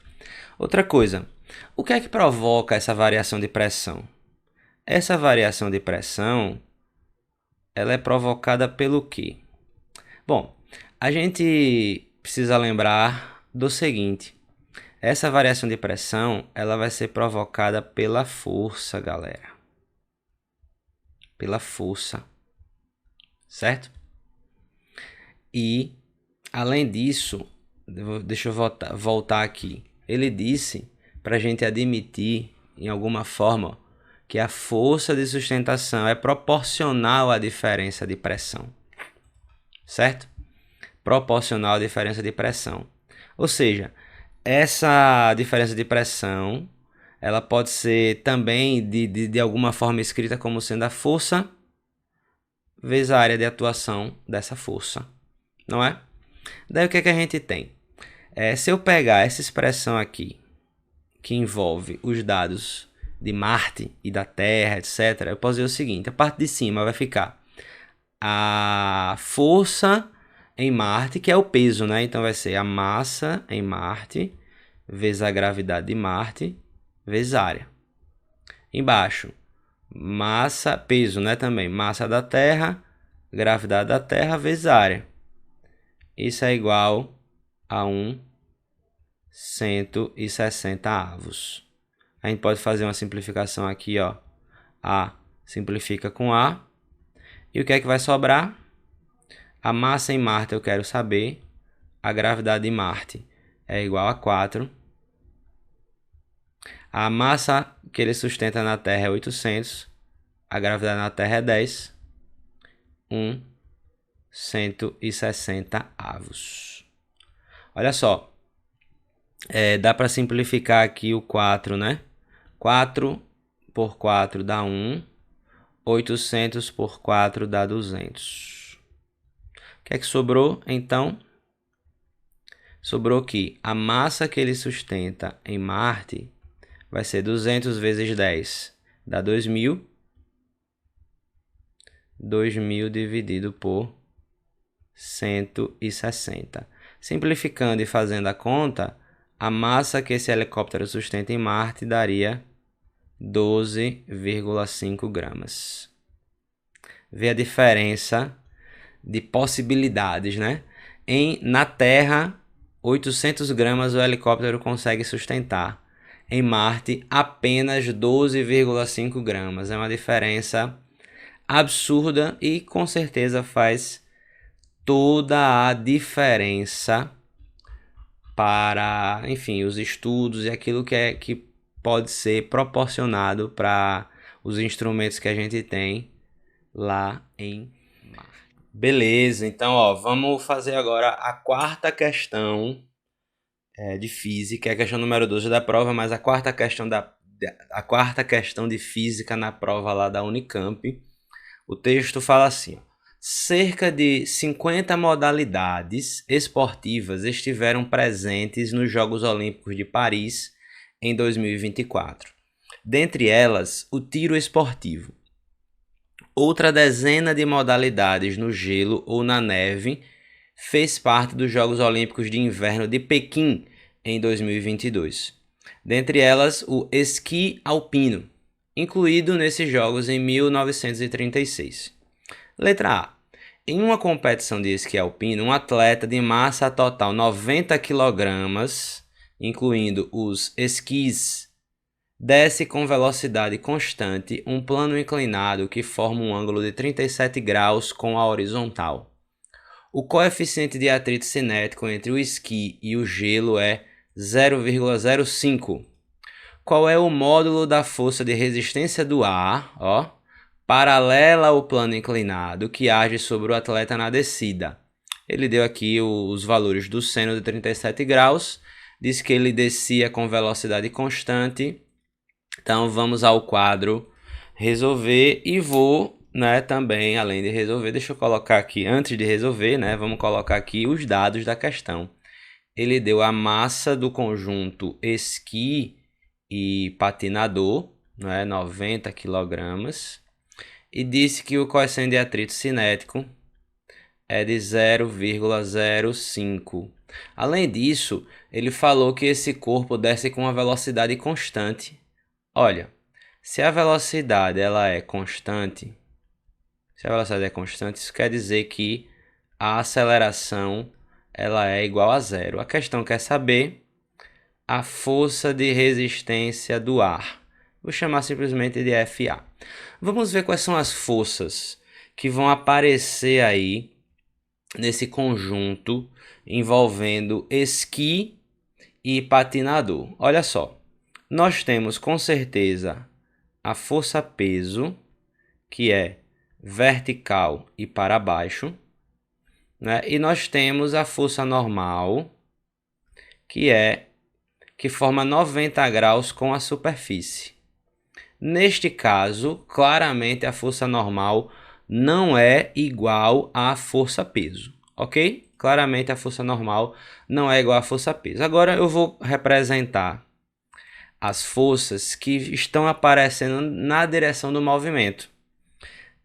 Outra coisa, o que é que provoca essa variação de pressão? Essa variação de pressão, ela é provocada pelo quê? Bom, a gente precisa lembrar do seguinte. Essa variação de pressão, ela vai ser provocada pela força, galera. Pela força. Certo? E, além disso, deixa eu voltar aqui. Ele disse para a gente admitir, em alguma forma, que a força de sustentação é proporcional à diferença de pressão. Certo? Proporcional à diferença de pressão. Ou seja, Essa diferença de pressão, ela pode ser também de alguma forma escrita como sendo a força vezes a área de atuação dessa força, não é? Daí o que é que a gente tem? Se eu pegar essa expressão aqui, que envolve os dados de Marte e da Terra, etc., eu posso dizer o seguinte: a parte de cima vai ficar a força em Marte, que é o peso, né? Então vai ser a massa em Marte vezes a gravidade de Marte vezes a área. Embaixo, massa, peso, né? Também massa da Terra, gravidade da Terra vezes a área. Isso é igual a 160 avos. A gente pode fazer uma simplificação aqui, ó. A simplifica com A. E o que é que vai sobrar? A massa em Marte eu quero saber. A gravidade de Marte é igual a 4. A massa que ele sustenta na Terra é 800. A gravidade na Terra é 10. 160 avos. Olha só. Dá para simplificar aqui o 4, né? 4 por 4 dá 1. 800 por 4 dá 200. O que é que sobrou, então? Sobrou que a massa que ele sustenta em Marte vai ser 200 vezes 10. Dá 2.000. 2.000 dividido por 160. Simplificando e fazendo a conta, a massa que esse helicóptero sustenta em Marte daria 12,5 gramas. Vê a diferença de possibilidades, né? Na Terra, 800 gramas o helicóptero consegue sustentar. Em Marte, apenas 12,5 gramas. É uma diferença absurda e com certeza faz toda a diferença para, enfim, os estudos e aquilo que pode ser proporcionado para os instrumentos que a gente tem lá em Marte. Beleza, então ó, vamos fazer agora a quarta questão de física, é a questão número 12 da prova, mas a quarta questão de física na prova lá da Unicamp. O texto fala assim: cerca de 50 modalidades esportivas estiveram presentes nos Jogos Olímpicos de Paris em 2024. Dentre elas, o tiro esportivo. Outra dezena de modalidades no gelo ou na neve fez parte dos Jogos Olímpicos de Inverno de Pequim em 2022. Dentre elas, o esqui alpino, incluído nesses Jogos em 1936. Letra A. Em uma competição de esqui alpino, um atleta de massa total 90 kg, incluindo os esquis, desce com velocidade constante um plano inclinado que forma um ângulo de 37 graus com a horizontal. O coeficiente de atrito cinético entre o esqui e o gelo é 0,05. Qual é o módulo da força de resistência do ar, paralela ao plano inclinado, que age sobre o atleta na descida? Ele deu aqui os valores do seno de 37 graus, diz que ele descia com velocidade constante. Então vamos ao quadro resolver e vou, também, além de resolver, deixa eu colocar aqui, antes de resolver, vamos colocar aqui os dados da questão. Ele deu a massa do conjunto esqui e patinador, 90 kg, e disse que o coeficiente de atrito cinético é de 0,05. Além disso, ele falou que esse corpo desce com uma velocidade constante. Olha, se a velocidade ela é constante, isso quer dizer que a aceleração ela é igual a zero. A questão quer saber a força de resistência do ar. Vou chamar simplesmente de FA. Vamos ver quais são as forças que vão aparecer aí nesse conjunto envolvendo esqui e patinador. Olha só, nós temos com certeza a força-peso, que é vertical e para baixo, e nós temos a força normal, que é que forma 90 graus com a superfície. Neste caso, claramente a força normal não é igual à força-peso, ok? Claramente a força normal não é igual à força-peso. Agora eu vou representar as forças que estão aparecendo na direção do movimento.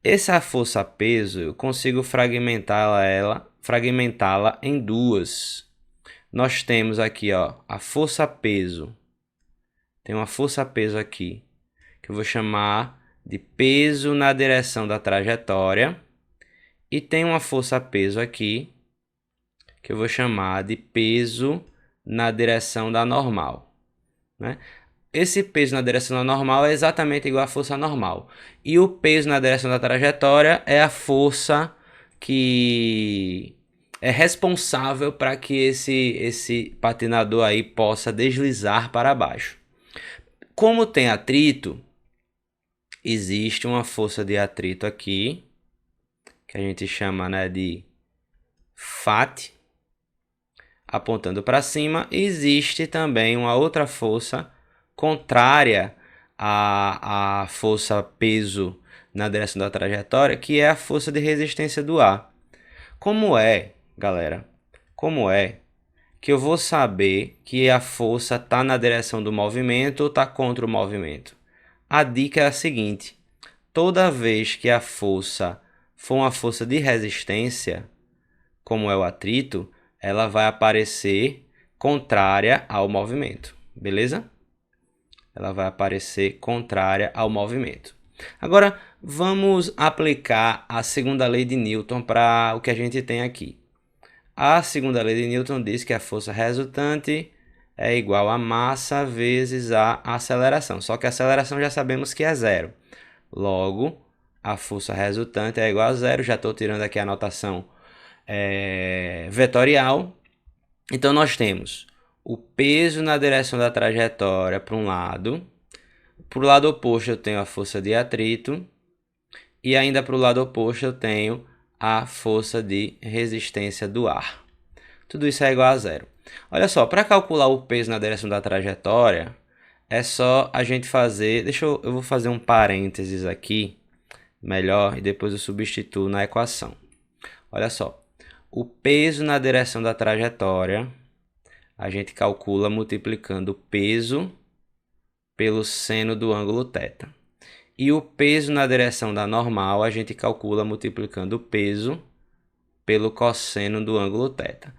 Essa força-peso eu consigo fragmentá-la em duas. Nós temos aqui, ó, a força-peso. Tem uma força-peso aqui, que eu vou chamar de peso na direção da trajetória. E tem uma força-peso aqui, que eu vou chamar de peso na direção da normal, né? Esse peso na direção da normal é exatamente igual à força normal. E o peso na direção da trajetória é a força que é responsável para que esse patinador aí possa deslizar para baixo. Como tem atrito, existe uma força de atrito aqui, que a gente chama, né, de FAT, apontando para cima. Existe também uma outra força contrária à força peso na direção da trajetória, que é a força de resistência do ar. Como é, galera? Como é que eu vou saber que a força está na direção do movimento ou está contra o movimento? A dica é a seguinte: toda vez que a força for uma força de resistência, como é o atrito, ela vai aparecer contrária ao movimento, beleza? Ela vai aparecer contrária ao movimento. Agora, vamos aplicar a segunda lei de Newton para o que a gente tem aqui. A segunda lei de Newton diz que a força resultante é igual a massa vezes a aceleração. Só que a aceleração já sabemos que é zero. Logo, a força resultante é igual a zero. Já estou tirando aqui a notação vetorial. Então, nós temos o peso na direção da trajetória para um lado. Para o lado oposto eu tenho a força de atrito. E ainda para o lado oposto eu tenho a força de resistência do ar. Tudo isso é igual a zero. Olha só, para calcular o peso na direção da trajetória, é só a gente fazer... eu vou fazer um parênteses aqui, melhor, e depois eu substituo na equação. Olha só, o peso na direção da trajetória, a gente calcula multiplicando o peso pelo seno do ângulo θ. E o peso na direção da normal, a gente calcula multiplicando o peso pelo cosseno do ângulo θ.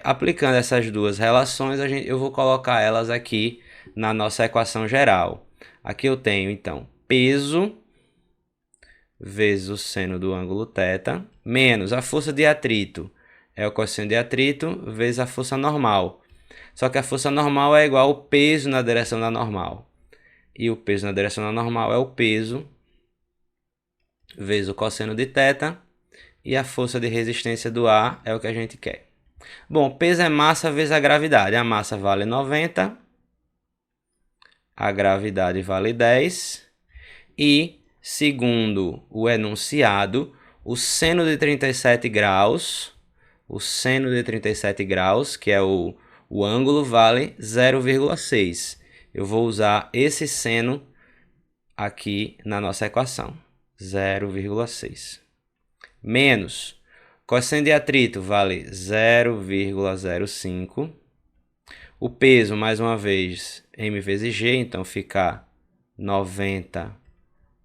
Aplicando essas duas relações, eu vou colocar elas aqui na nossa equação geral. Aqui eu tenho, então, peso vezes o seno do ângulo θ, menos a força de atrito, é o cosseno de atrito, vezes a força normal. Só que a força normal é igual ao peso na direção da normal. E o peso na direção da normal é o peso vezes o cosseno de θ. E a força de resistência do ar é o que a gente quer. Bom, peso é massa vezes a gravidade. A massa vale 90. A gravidade vale 10. E, segundo o enunciado, o seno de 37 graus, que é o ângulo, vale 0,6. Eu vou usar esse seno aqui na nossa equação. 0,6. Menos cosseno de atrito vale 0,05. O peso, mais uma vez, m vezes g, então fica 90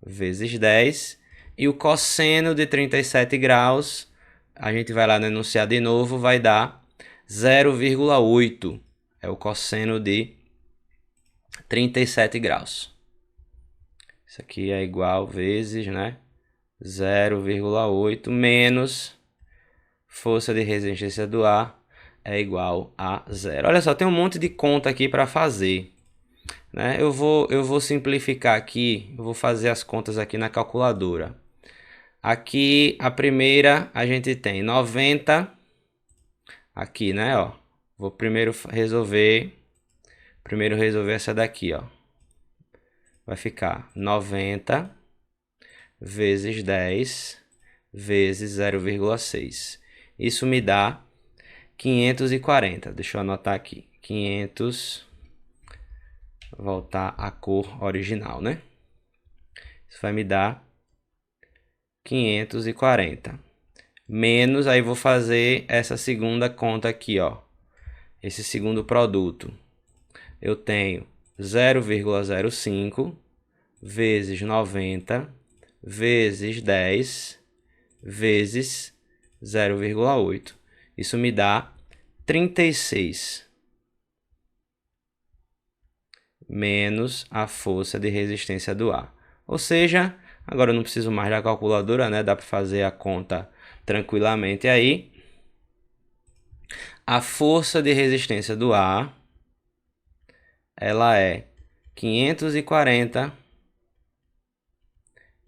vezes 10. E o cosseno de 37 graus, a gente vai lá no enunciado de novo, vai dar 0,8. É o cosseno de 37 graus. Isso aqui é igual vezes, né? 0,8 menos força de resistência do ar é igual a zero. Olha só, tem um monte de conta aqui para fazer, né? Eu vou simplificar aqui, eu vou fazer as contas aqui na calculadora. Aqui, a primeira, a gente tem 90, aqui, né, ó. Vou primeiro resolver essa daqui, ó. Vai ficar 90 vezes 10 vezes 0,6. Isso me dá 540. Deixa eu anotar aqui. 500. Voltar à cor original, né? Isso vai me dar 540. Menos, aí vou fazer essa segunda conta aqui, ó. Esse segundo produto. Eu tenho 0,05 vezes 90 vezes 10 vezes 0,8. Isso me dá 36 menos a força de resistência do ar. Ou seja, agora eu não preciso mais da calculadora, né? Dá para fazer a conta tranquilamente aí. A força de resistência do ar, ela é 540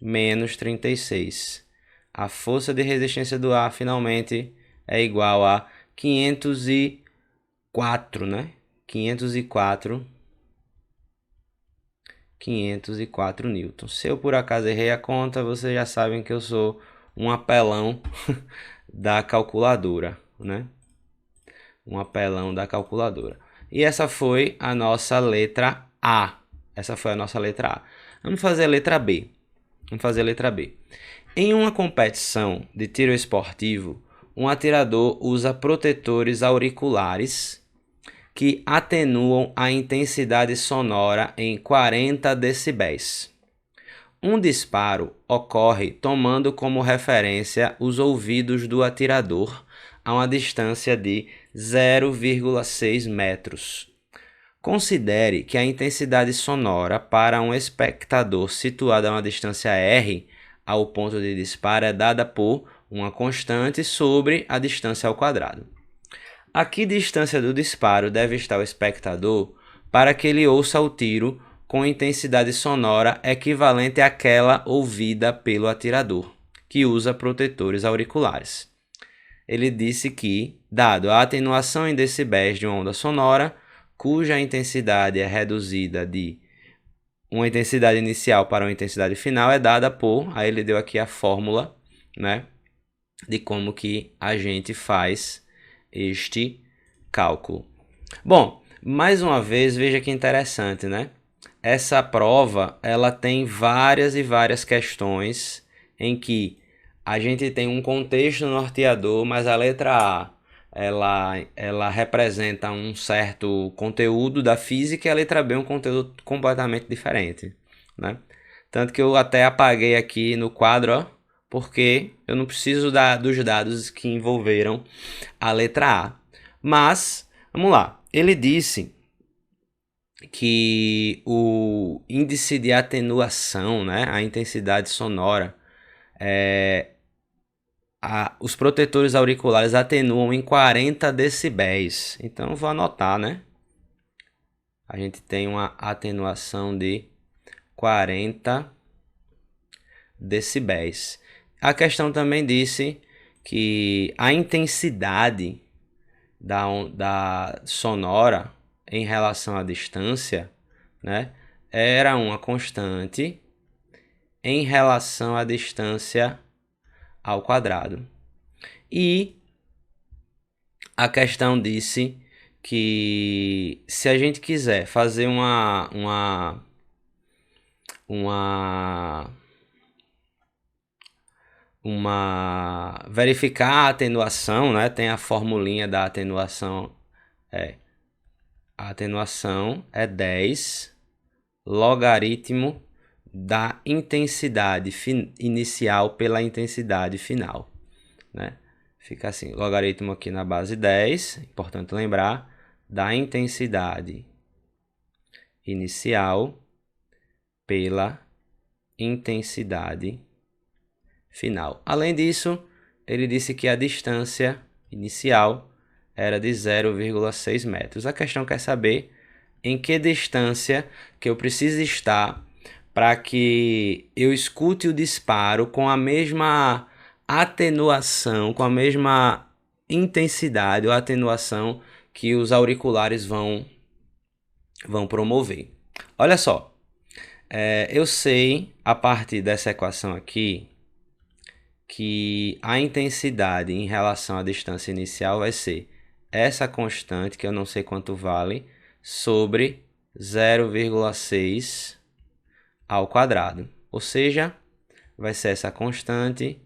menos 36. A força de resistência do ar, finalmente, é igual a 504, né? 504 newtons. Se eu por acaso errei a conta, vocês já sabem que eu sou um apelão da calculadora, né? Um apelão da calculadora. E essa foi a nossa letra A. Essa foi a nossa letra A. Vamos fazer a letra B. Em uma competição de tiro esportivo, um atirador usa protetores auriculares que atenuam a intensidade sonora em 40 decibéis. Um disparo ocorre tomando como referência os ouvidos do atirador a uma distância de 0,6 metros. Considere que a intensidade sonora para um espectador situado a uma distância r ao ponto de disparo é dada por uma constante sobre a distância ao quadrado. A que distância do disparo deve estar o espectador para que ele ouça o tiro com intensidade sonora equivalente àquela ouvida pelo atirador, que usa protetores auriculares? Ele disse que, dado a atenuação em decibéis de uma onda sonora, cuja intensidade é reduzida de uma intensidade inicial para uma intensidade final, é dada por... Aí ele deu aqui a fórmula, né, de como que a gente faz este cálculo. Bom, mais uma vez, veja que interessante, né? Essa prova, ela tem várias e várias questões em que a gente tem um contexto norteador, mas a letra A, ela representa um certo conteúdo da física e a letra B um conteúdo completamente diferente, né? Tanto que eu até apaguei aqui no quadro, ó, porque eu não preciso dos dados que envolveram a letra A. Mas, vamos lá, ele disse que o índice de atenuação, né, a intensidade sonora, os protetores auriculares atenuam em 40 decibéis. Então, eu vou anotar, né? A gente tem uma atenuação de 40 decibéis. A questão também disse que a intensidade da sonora em relação à distância, né, era uma constante em relação à distância ao quadrado. E a questão disse que se a gente quiser fazer verificar a atenuação, né? Tem a formulinha da atenuação, a atenuação é 10 logaritmo da intensidade inicial pela intensidade final, né? Fica assim, logaritmo aqui na base 10, importante lembrar, da intensidade inicial pela intensidade final. Além disso, ele disse que a distância inicial era de 0,6 metros. A questão quer saber em que distância que eu preciso estar para que eu escute o disparo com a mesma atenuação, com a mesma intensidade ou atenuação que os auriculares vão promover. Olha só, eu sei a partir dessa equação aqui que a intensidade em relação à distância inicial vai ser essa constante, que eu não sei quanto vale, sobre 0,6 ao quadrado. Ou seja, vai ser essa constante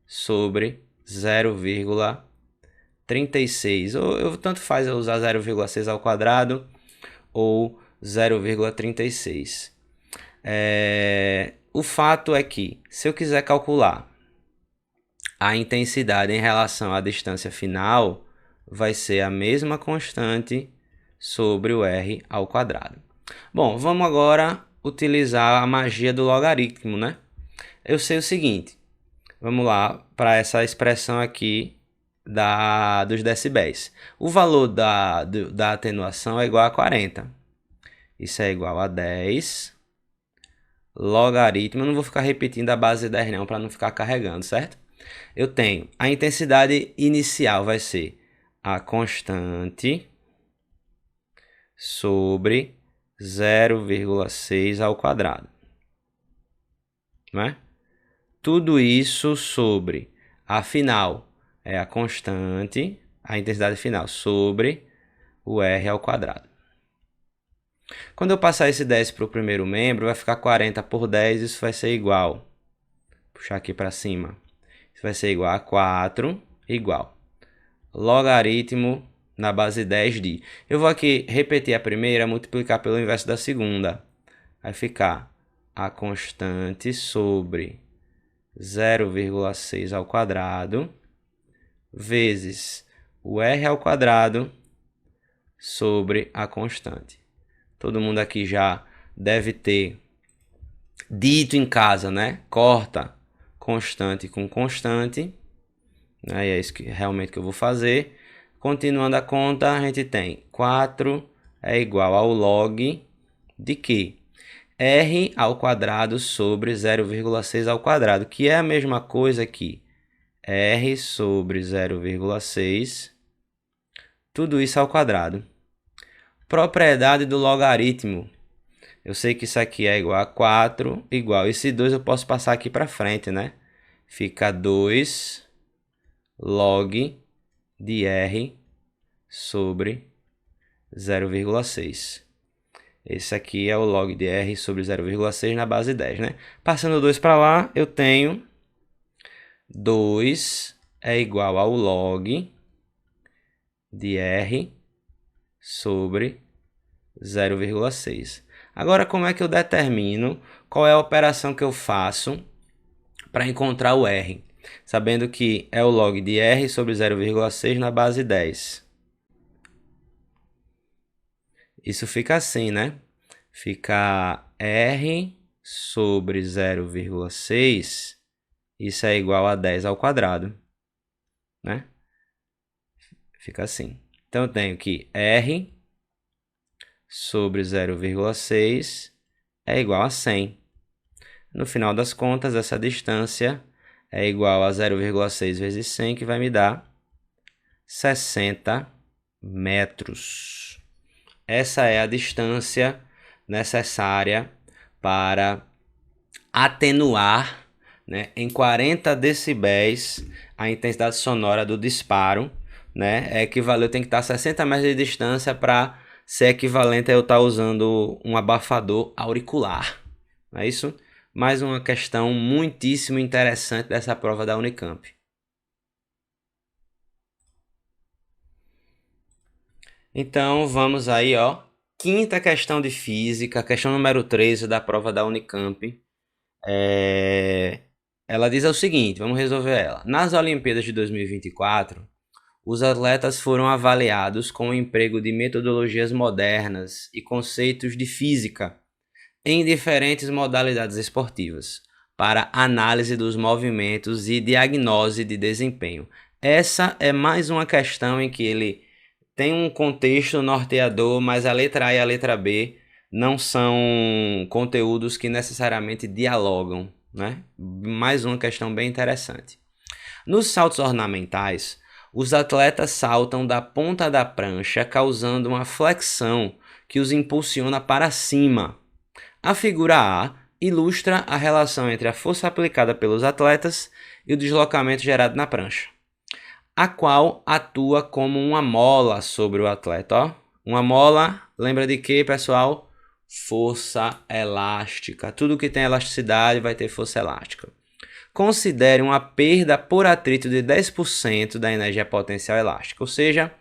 sobre 0,36. Ou tanto faz eu usar 0,6 ao quadrado ou 0,36. O fato é que, se eu quiser calcular a intensidade em relação à distância final, vai ser a mesma constante sobre o r ao quadrado. Bom, vamos agora utilizar a magia do logaritmo, né? Eu sei o seguinte, vamos lá para essa expressão aqui dos decibéis. O valor da atenuação é igual a 40. Isso é igual a 10 logaritmo. Eu não vou ficar repetindo a base 10 não, para não ficar carregando, certo? Eu tenho a intensidade inicial vai ser a constante sobre 0,6 ao quadrado, né? Tudo isso sobre a final é a constante, a intensidade final sobre o r ao quadrado. Quando eu passar esse 10 para o primeiro membro, vai ficar 40 por 10, isso vai ser igual. Vou puxar aqui para cima. Isso vai ser igual a 4, igual. Logaritmo na base 10 de... Eu vou aqui repetir a primeira, multiplicar pelo inverso da segunda. Vai ficar a constante sobre 0,6 ao quadrado vezes o r ao quadrado sobre a constante. Todo mundo aqui já deve ter dito em casa, né? Corta constante com constante. Né? E é isso que realmente que eu vou fazer. Continuando a conta, a gente tem 4 é igual ao log de quê? R ao quadrado sobre 0,6 ao quadrado, que é a mesma coisa que R sobre 0,6, tudo isso ao quadrado. Propriedade do logaritmo. Eu sei que isso aqui é igual a 4, igual. Esse 2 eu posso passar aqui para frente, né? Fica 2 log de R sobre 0,6. Esse aqui é o log de R sobre 0,6 na base 10, né? Passando 2 para lá, eu tenho 2 é igual ao log de R sobre 0,6. Agora, como é que eu determino qual é a operação que eu faço para encontrar o R? Sabendo que é o log de R sobre 0,6 na base 10. Isso fica assim, né? Fica R sobre 0,6, isso é igual a 10 ao quadrado, né? Fica assim. Então, eu tenho que R sobre 0,6 é igual a 100. No final das contas, essa distância é igual a 0,6 vezes 100, que vai me dar 60 metros. Essa é a distância necessária para atenuar, né, em 40 decibéis a intensidade sonora do disparo, né? Tem que estar a 60 metros de distância para ser equivalente a eu estar usando um abafador auricular. Não é isso? Mais uma questão muitíssimo interessante dessa prova da Unicamp. Então, vamos aí, ó. Quinta questão de física, questão número 13 da prova da Unicamp. Ela diz o seguinte, vamos resolver ela. Nas Olimpíadas de 2024, os atletas foram avaliados com o emprego de metodologias modernas e conceitos de física em diferentes modalidades esportivas, para análise dos movimentos e diagnose de desempenho. Essa é mais uma questão em que ele tem um contexto norteador, mas a letra A e a letra B não são conteúdos que necessariamente dialogam, né? Mais uma questão bem interessante. Nos saltos ornamentais, os atletas saltam da ponta da prancha, causando uma flexão que os impulsiona para cima. A figura A ilustra a relação entre a força aplicada pelos atletas e o deslocamento gerado na prancha. a qual atua como uma mola sobre o atleta. Ó. Uma mola, lembra de quê, pessoal? Força elástica. Tudo que tem elasticidade vai ter força elástica. Considere uma perda por atrito de 10% da energia potencial elástica, ou seja,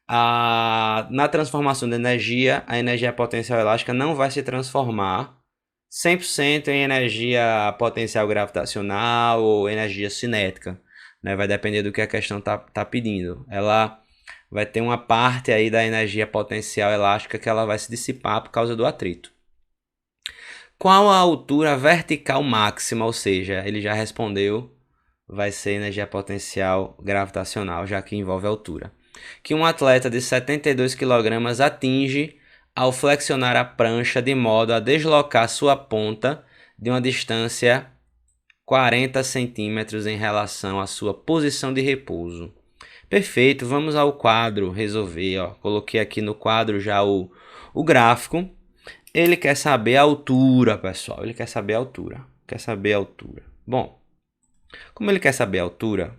na transformação de energia, a energia potencial elástica não vai se transformar 100% em energia potencial gravitacional ou energia cinética, né? Vai depender do que a questão tá pedindo. Ela vai ter uma parte aí da energia potencial elástica que ela vai se dissipar por causa do atrito. Qual a altura vertical máxima? Ou seja, ele já respondeu, vai ser energia potencial gravitacional, já que envolve altura. Que um atleta de 72 kg atinge ao flexionar a prancha de modo a deslocar sua ponta de uma distância 40 centímetros em relação à sua posição de repouso. Perfeito, vamos ao quadro resolver. Ó. Coloquei aqui no quadro já o gráfico. Ele quer saber a altura, pessoal. Ele quer saber a altura. Quer saber a altura. Bom, como ele quer saber a altura,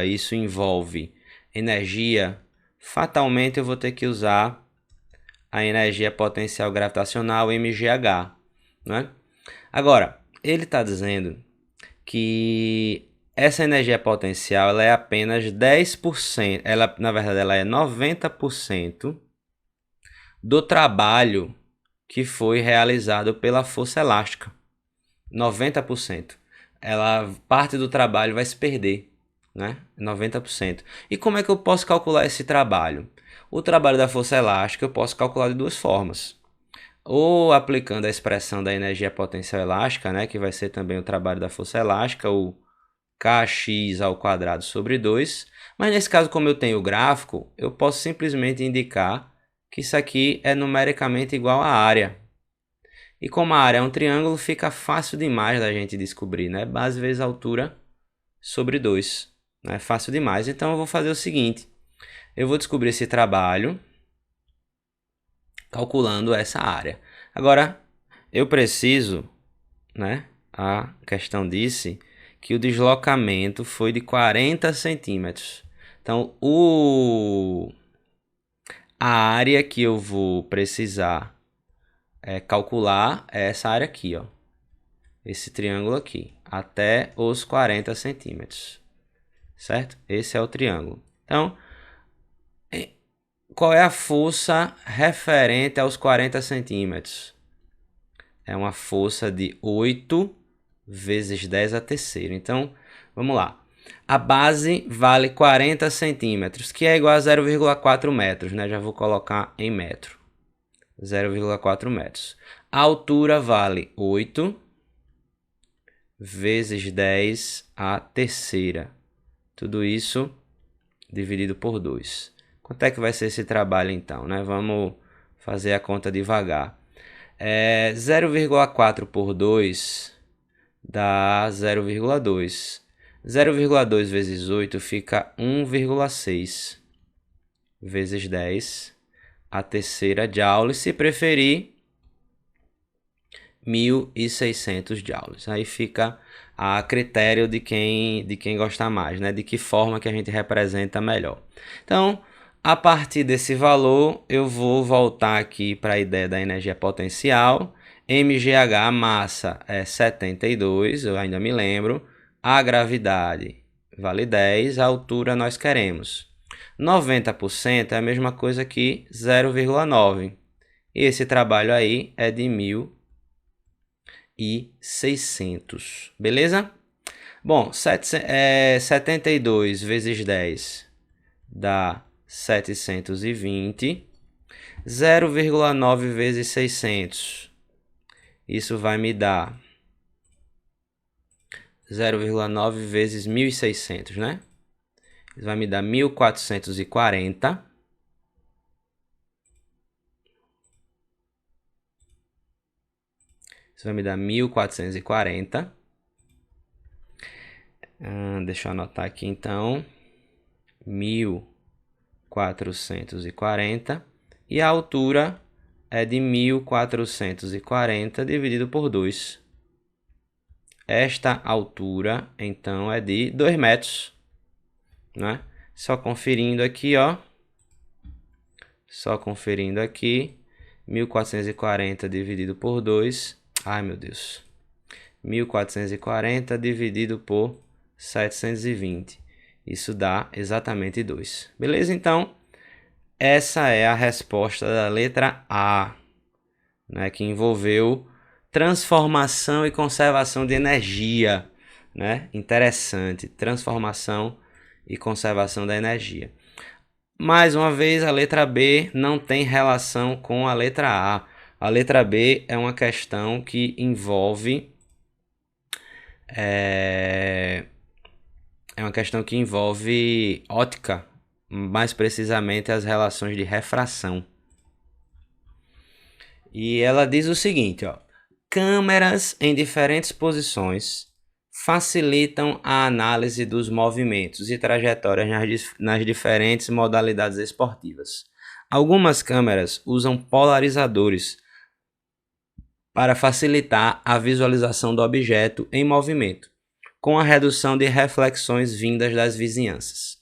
isso envolve energia. Fatalmente eu vou ter que usar a energia potencial gravitacional, MGH. Né? Agora, ele está dizendo que essa energia potencial ela é apenas 10%. Na verdade, ela é 90% do trabalho que foi realizado pela força elástica. 90%. Parte do trabalho vai se perder, né? 90%. E como é que eu posso calcular esse trabalho? O trabalho da força elástica eu posso calcular de duas formas. Ou aplicando a expressão da energia potencial elástica, né, que vai ser também o trabalho da força elástica, o kx ao quadrado sobre 2. Mas nesse caso, como eu tenho o gráfico, eu posso simplesmente indicar que isso aqui é numericamente igual à área. E como a área é um triângulo, fica fácil demais da gente descobrir, né? Base vezes altura sobre 2. É fácil demais. Então eu vou fazer o seguinte. Eu vou descobrir esse trabalho calculando essa área. Agora, eu preciso, né? A questão disse que o deslocamento foi de 40 centímetros. Então, a área que eu vou precisar calcular é essa área aqui, ó. Esse triângulo aqui, até os 40 centímetros, certo? Esse é o triângulo. Então, qual é a força referente aos 40 centímetros? É uma força de 8 vezes 10 a terceira. Então, vamos lá. A base vale 40 centímetros, que é igual a 0,4 metros, né? Já vou colocar em metro. 0,4 metros. A altura vale 8 vezes 10 a terceira. Tudo isso dividido por 2. Quanto é que vai ser esse trabalho então, né? Vamos fazer a conta devagar. 0,4 por 2 dá 0,2. 0,2 vezes 8 fica 1,6 vezes 10 a terceira joules. Se preferir, 1.600 joules. Aí fica a critério de quem gostar mais, né? De que forma que a gente representa melhor. Então, a partir desse valor, eu vou voltar aqui para a ideia da energia potencial. MGH, a massa é 72, eu ainda me lembro. A gravidade vale 10, a altura nós queremos. 90% é a mesma coisa que 0,9. E esse trabalho aí é de 1.600, beleza? Bom, 72 vezes 10 dá 720. 0,9 vezes 600, isso vai me dar 0,9 vezes 1.600, né? Isso vai me dar 1.440. Isso vai me dar 1.440. Deixa eu anotar aqui então. 1.440. E a altura é de 1.440 dividido por 2. Esta altura, então, é de 2 metros, né? Só conferindo aqui, ó. Só conferindo aqui. 1440 dividido por 2. Ai, meu Deus. 1440 dividido por 720. Isso dá exatamente 2. Beleza? Então, essa é a resposta da letra A, né, que envolveu transformação e conservação de energia, né? Interessante, transformação e conservação da energia. Mais uma vez, a letra B não tem relação com a letra A. A letra B é uma questão que envolve é uma questão que envolve ótica, mais precisamente as relações de refração. E ela diz o seguinte, ó: câmeras em diferentes posições facilitam a análise dos movimentos e trajetórias nas diferentes modalidades esportivas. Algumas câmeras usam polarizadores para facilitar a visualização do objeto em movimento, com a redução de reflexões vindas das vizinhanças.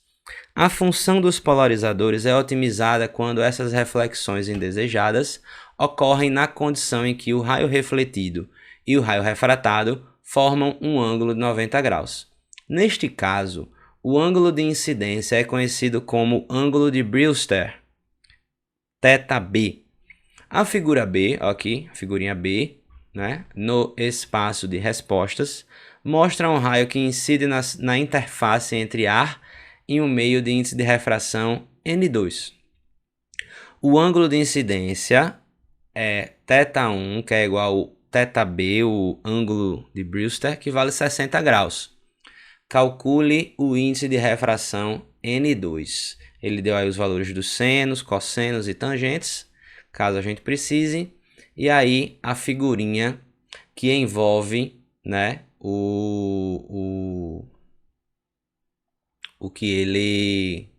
A função dos polarizadores é otimizada quando essas reflexões indesejadas ocorrem na condição em que o raio refletido e o raio refratado formam um ângulo de 90 graus. Neste caso, o ângulo de incidência é conhecido como ângulo de Brewster, θB. A figura B, aqui, a figurinha B, né, no espaço de respostas, mostra um raio que incide na interface entre ar e um meio de índice de refração N2. O ângulo de incidência é θ1, que é igual a θB, o ângulo de Brewster, que vale 60 graus. Calcule o índice de refração N2. Ele deu aí os valores dos senos, cossenos e tangentes, caso a gente precise. E aí a figurinha que envolve, né, o que ele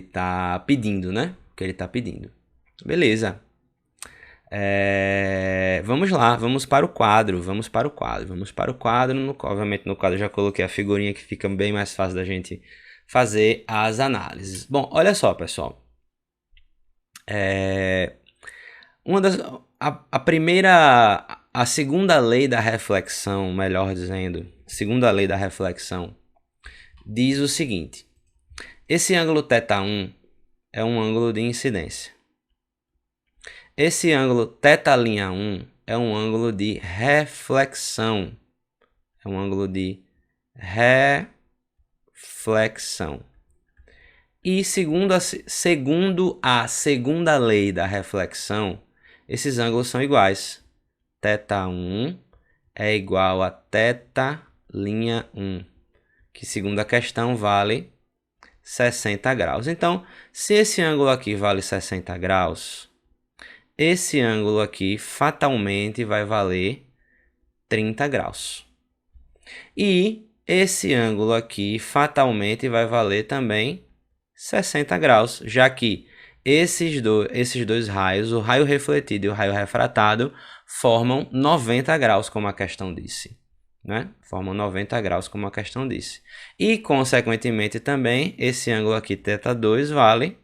tá pedindo, né? O que ele tá pedindo. Beleza. Vamos lá, vamos para o quadro. Obviamente no quadro eu já coloquei a figurinha que fica bem mais fácil da gente fazer as análises. Bom, olha só, pessoal. A segunda lei da reflexão, melhor dizendo, segunda lei da reflexão, diz o seguinte: esse ângulo θ1 é um ângulo de incidência. Esse ângulo θ'1 é um ângulo de reflexão. É um ângulo de reflexão. E segundo a segunda lei da reflexão, esses ângulos são iguais. θ1 é igual a θ'1, que segundo a questão vale 60 graus. Então, se esse ângulo aqui vale 60 graus, esse ângulo aqui fatalmente vai valer 30 graus. E esse ângulo aqui fatalmente vai valer também 60 graus, já que esses dois raios, o raio refletido e o raio refratado, formam 90 graus, como a questão disse, né? Formam 90 graus, como a questão disse. E, consequentemente, também, esse ângulo aqui, θ2, vale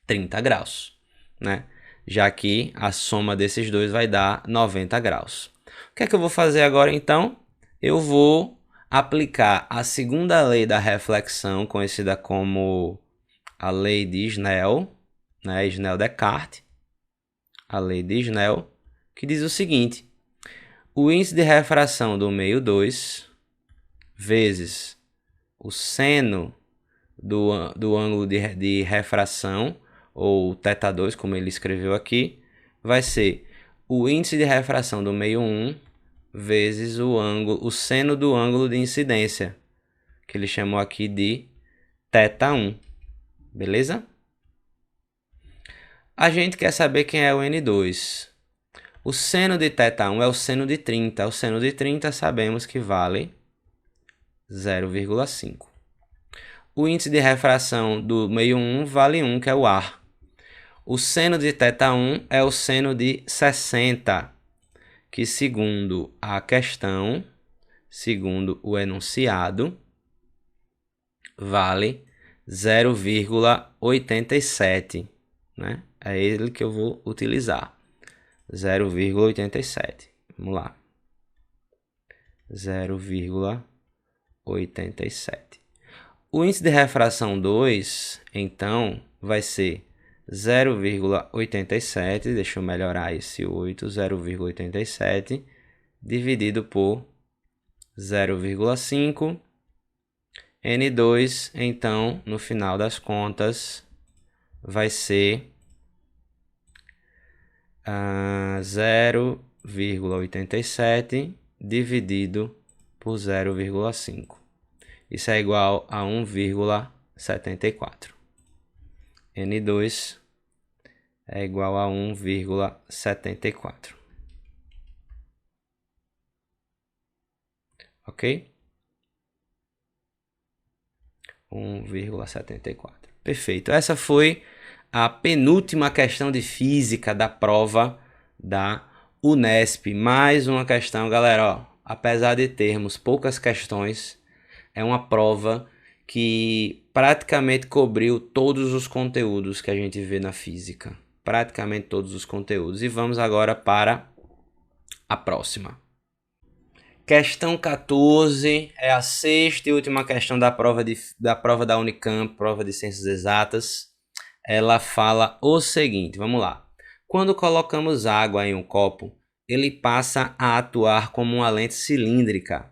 30 graus, né? Já que a soma desses dois vai dar 90 graus. O que é que eu vou fazer agora, então? Eu vou aplicar a segunda lei da reflexão, conhecida como a lei de Snell, né? Snell-Descartes, a lei de Snell, que diz o seguinte: o índice de refração do meio 2 vezes o seno do ângulo de refração, ou θ2, como ele escreveu aqui, vai ser o índice de refração do meio 1 vezes o seno do ângulo de incidência, que ele chamou aqui de θ1. Beleza? A gente quer saber quem é o N2. O seno de θ1 é o seno de 30. O seno de 30 sabemos que vale 0,5. O índice de refração do meio 1 vale 1, que é o ar. O seno de θ1 é o seno de 60, que segundo a questão, segundo o enunciado, vale 0,87, né? É ele que eu vou utilizar. 0,87. Vamos lá. 0,87. O índice de refração 2, então, vai ser 0,87, deixa eu melhorar esse 8, 0,87, dividido por 0,5, N2, então, no final das contas, vai ser 0,87 dividido por 0,5. Isso é igual a 1,74. N2 é igual a 1,74. Ok? 1,74. Perfeito. Essa foi a penúltima questão de física da prova da Unesp. Mais uma questão, galera. Ó, apesar de termos poucas questões, é uma prova que praticamente cobriu todos os conteúdos que a gente vê na física. Praticamente todos os conteúdos. E vamos agora para a próxima. Questão 14 é a sexta e última questão da prova da Unicamp, prova de Ciências Exatas. Ela fala o seguinte, vamos lá. Quando colocamos água em um copo, ele passa a atuar como uma lente cilíndrica.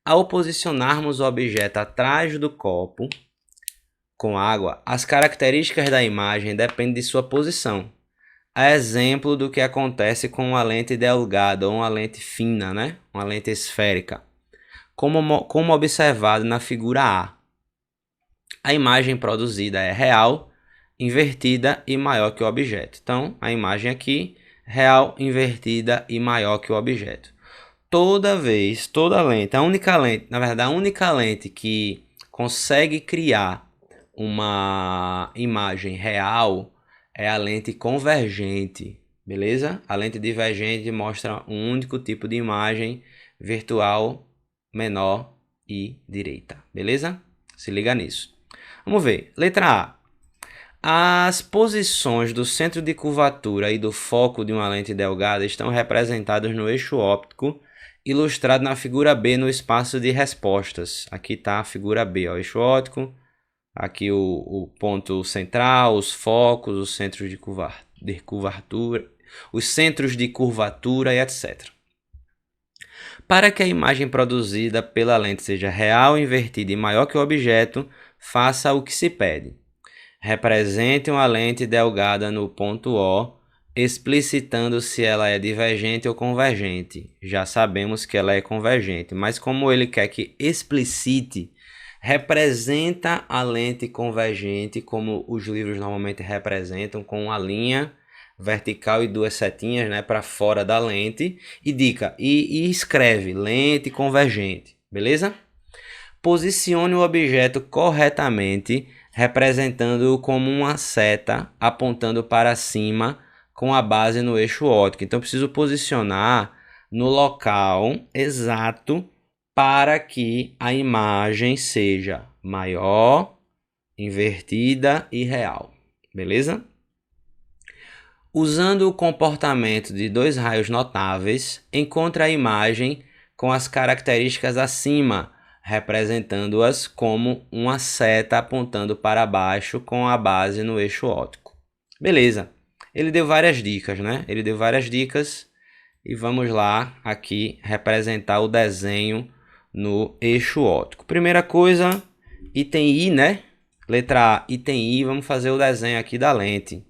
Ao posicionarmos o objeto atrás do copo com água, as características da imagem dependem de sua posição. A exemplo do que acontece com uma lente delgada ou uma lente fina, né? Uma lente esférica, como observado na figura A. A imagem produzida é real, invertida e maior que o objeto. Então, a imagem aqui, real, invertida e maior que o objeto. Toda lente, a única lente que consegue criar uma imagem real é a lente convergente, beleza? A lente divergente mostra um único tipo de imagem virtual, menor e direita, beleza? Se liga nisso. Vamos ver. Letra A. As posições do centro de curvatura e do foco de uma lente delgada estão representadas no eixo óptico, ilustrado na figura B no espaço de respostas. Aqui está a figura B, ó, eixo óptico. Aqui o ponto central, os focos, os centros de curvatura, os centros de curvatura e etc. Para que a imagem produzida pela lente seja real, invertida e maior que o objeto, faça o que se pede. Represente uma lente delgada no ponto O, explicitando se ela é divergente ou convergente. Já sabemos que ela é convergente, mas como ele quer que explicite, representa a lente convergente, como os livros normalmente representam, com uma linha vertical e duas setinhas, né, para fora da lente, e escreve lente convergente, beleza? Posicione o objeto corretamente, representando-o como uma seta apontando para cima com a base no eixo óptico. Então, eu preciso posicionar no local exato para que a imagem seja maior, invertida e real, beleza? Usando o comportamento de dois raios notáveis, encontre a imagem com as características acima, representando-as como uma seta apontando para baixo com a base no eixo óptico. Beleza, ele deu várias dicas, né? Ele deu várias dicas e vamos lá aqui representar o desenho no eixo óptico. Primeira coisa, item I, né? Letra A, item I, vamos fazer o desenho aqui da lente.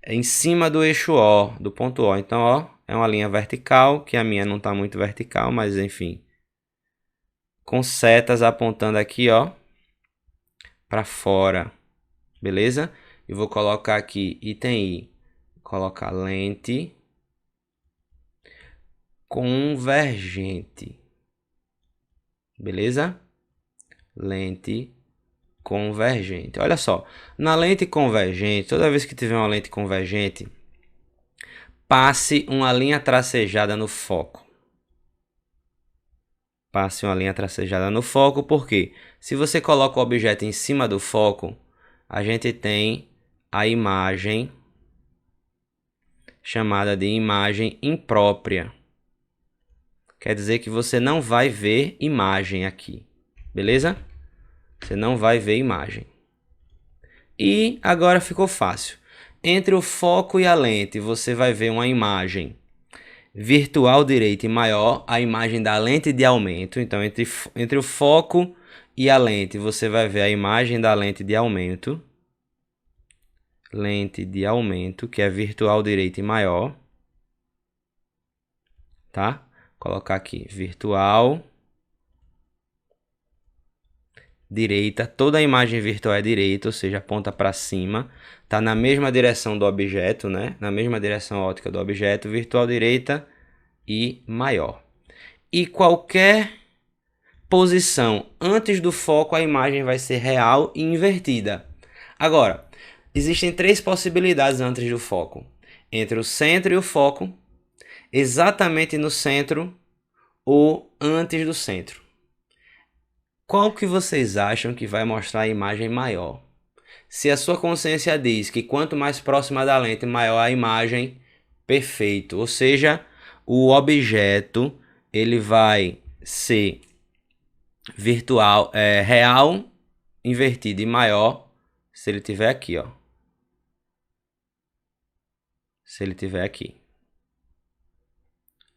Em cima do eixo O, do ponto O. Então, ó, é uma linha vertical, que a minha não está muito vertical, mas enfim. Com setas apontando aqui, ó, para fora. Beleza? E vou colocar aqui item I. Vou colocar lente convergente. Beleza? Lente convergente. Olha só, na lente convergente, toda vez que tiver uma lente convergente, passe uma linha tracejada no foco. Passe uma linha tracejada no foco, porque se você coloca o objeto em cima do foco, a gente tem a imagem chamada de imagem imprópria. Quer dizer que você não vai ver imagem aqui, beleza? Você não vai ver imagem. E agora ficou fácil. Entre o foco e a lente, você vai ver uma imagem virtual direita e maior, a imagem da lente de aumento. Então, entre o foco e a lente, você vai ver a imagem da lente de aumento. Lente de aumento, que é virtual direita e maior. Tá? Colocar aqui, virtual direita. Toda a imagem virtual é direita, ou seja, aponta para cima. Está na mesma direção do objeto, né? Na mesma direção óptica do objeto, virtual direita e maior. E qualquer posição antes do foco, a imagem vai ser real e invertida. Agora, existem três possibilidades antes do foco. Entre o centro e o foco, exatamente no centro ou antes do centro. Qual que vocês acham que vai mostrar a imagem maior? Se a sua consciência diz que quanto mais próxima da lente, maior a imagem, perfeito. Ou seja, o objeto ele vai ser virtual, real, invertido e maior se ele tiver aqui, ó. Se ele tiver aqui.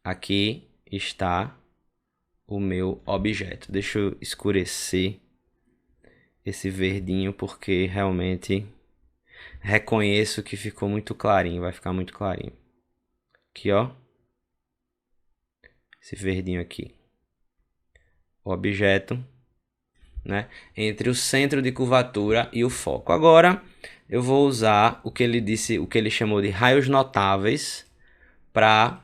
Aqui está o meu objeto. Deixa eu escurecer esse verdinho porque realmente reconheço que ficou muito clarinho, vai ficar muito clarinho. Aqui, ó. Esse verdinho aqui. O objeto, né? Entre o centro de curvatura e o foco. Agora eu vou usar o que ele disse, o que ele chamou de raios notáveis para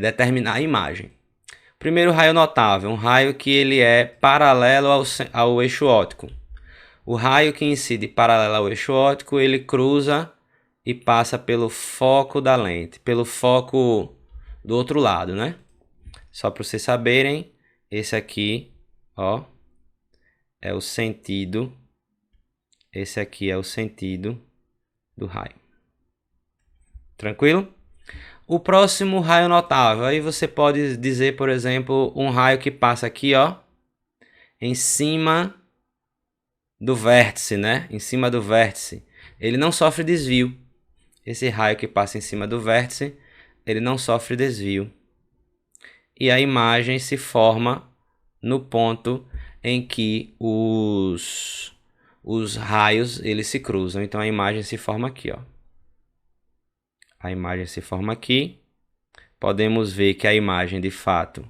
determinar a imagem. Primeiro raio notável, um raio que ele é paralelo ao eixo óptico. O raio que incide paralelo ao eixo óptico, ele cruza e passa pelo foco da lente, pelo foco do outro lado, né? Só para vocês saberem, esse aqui, ó, é o sentido. Esse aqui é o sentido do raio. Tranquilo? O próximo raio notável, aí você pode dizer, por exemplo, um raio que passa aqui, ó, em cima do vértice, né? Em cima do vértice. Ele não sofre desvio. Esse raio que passa em cima do vértice, ele não sofre desvio. E a imagem se forma no ponto em que os raios eles se cruzam. Então a imagem se forma aqui, ó. A imagem se forma aqui. Podemos ver que a imagem de fato,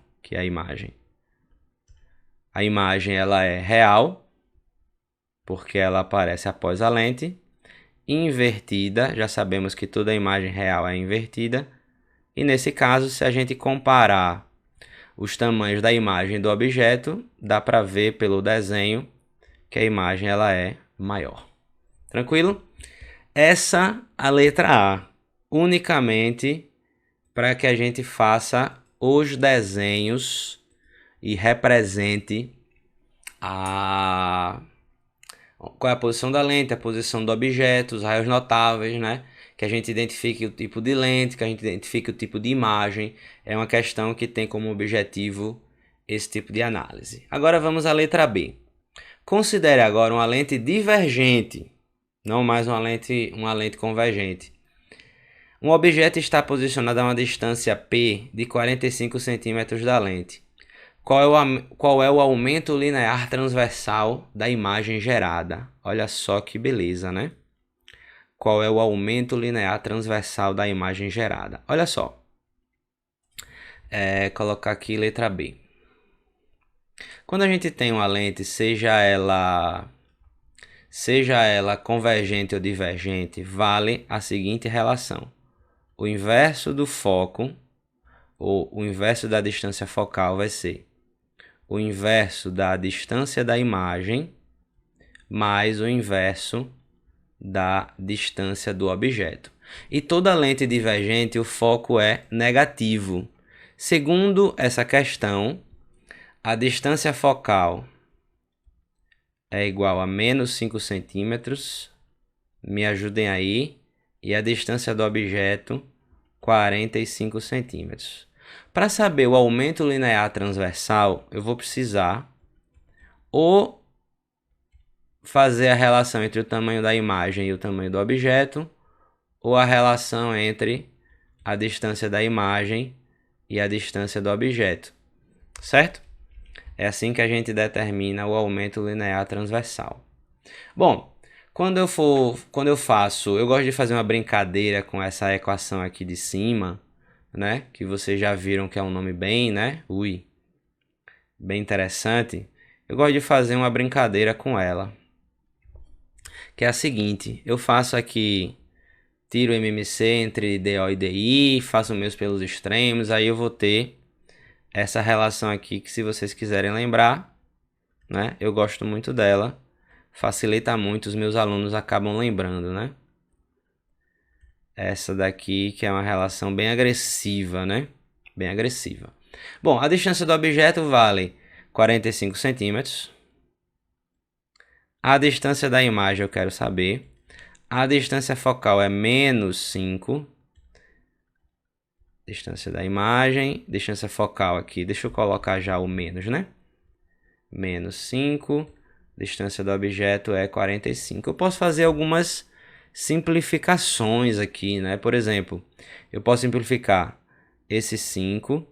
a imagem ela é real, porque ela aparece após a lente. Invertida, já sabemos que toda imagem real é invertida. E nesse caso, se a gente comparar os tamanhos da imagem do objeto, dá para ver pelo desenho que a imagem ela é maior. Tranquilo? Essa a letra A, unicamente para que a gente faça os desenhos e represente qual é a posição da lente, a posição do objeto, os raios notáveis, né? Que a gente identifique o tipo de lente, que a gente identifique o tipo de imagem. É uma questão que tem como objetivo esse tipo de análise. Agora vamos à letra B. Considere agora uma lente divergente, não mais uma lente convergente. Um objeto está posicionado a uma distância P de 45 centímetros da lente. Qual é o aumento linear transversal da imagem gerada? Olha só que beleza, né? Qual é o aumento linear transversal da imagem gerada? Olha só. Colocar aqui letra B. Quando a gente tem uma lente, seja ela convergente ou divergente, vale a seguinte relação. O inverso do foco, ou o inverso da distância focal, vai ser o inverso da distância da imagem mais o inverso da distância do objeto. E toda lente divergente, o foco é negativo. Segundo essa questão, a distância focal é igual a menos 5 centímetros. Me ajudem aí. E a distância do objeto, 45 centímetros. Para saber o aumento linear transversal, eu vou precisar ou fazer a relação entre o tamanho da imagem e o tamanho do objeto, ou a relação entre a distância da imagem e a distância do objeto, certo? É assim que a gente determina o aumento linear transversal. Bom, quando eu gosto de fazer uma brincadeira com essa equação aqui de cima, né? Que vocês já viram que é um nome bem, né? Bem interessante. Eu gosto de fazer uma brincadeira com ela, que é a seguinte: eu faço aqui, tiro o MMC entre DO e DI, faço meus pelos extremos, aí eu vou ter essa relação aqui que, se vocês quiserem lembrar, né? Eu gosto muito dela, facilita muito, os meus alunos acabam lembrando, né? Essa daqui que é uma relação bem agressiva, né? Bem agressiva. Bom, a distância do objeto vale 45 centímetros. A distância da imagem eu quero saber. A distância focal é menos 5. Distância da imagem, distância focal aqui, deixa eu colocar já o menos, né? Menos 5, distância do objeto é 45. Eu posso fazer algumas simplificações aqui, né? Por exemplo, eu posso simplificar esse 5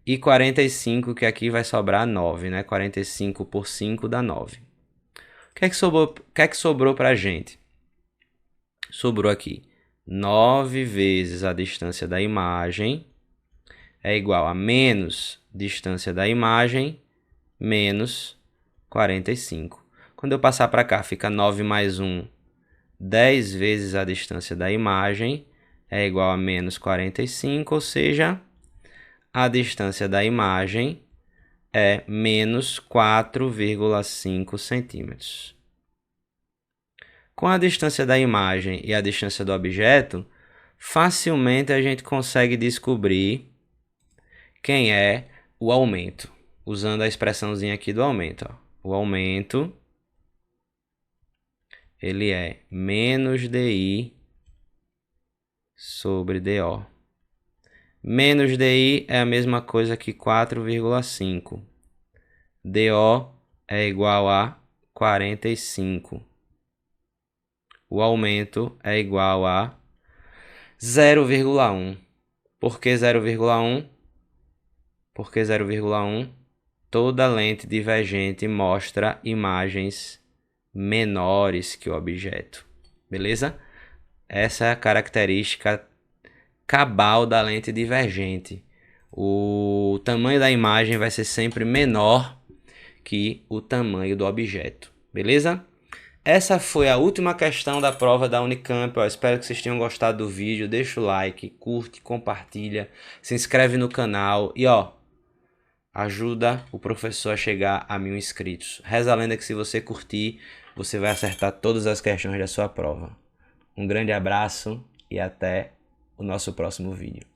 e 45, que aqui vai sobrar 9, né? 45 por 5 dá 9. O que é que sobrou pra gente? Sobrou aqui 9 vezes a distância da imagem é igual a menos distância da imagem menos 45. Quando eu passar para cá, fica 9 mais 1, 10 vezes a distância da imagem é igual a menos 45, ou seja, a distância da imagem é menos 4,5 centímetros. Com a distância da imagem e a distância do objeto, facilmente a gente consegue descobrir quem é o aumento, usando a expressãozinha aqui do aumento. Ó. O aumento, ele é menos DI sobre DO. Menos DI é a mesma coisa que 4,5. DO é igual a 45. O aumento é igual a 0,1. Por que 0,1? Porque 0,1, toda lente divergente mostra imagens menores que o objeto. Beleza? Essa é a característica cabal da lente divergente. O tamanho da imagem vai ser sempre menor que o tamanho do objeto. Beleza? Essa foi a última questão da prova da Unicamp. Eu espero que vocês tenham gostado do vídeo. Deixa o like, curte, compartilha, se inscreve no canal e ajuda o professor a chegar a 1000 inscritos. Reza a lenda que, se você curtir, você vai acertar todas as questões da sua prova. Um grande abraço e até o nosso próximo vídeo.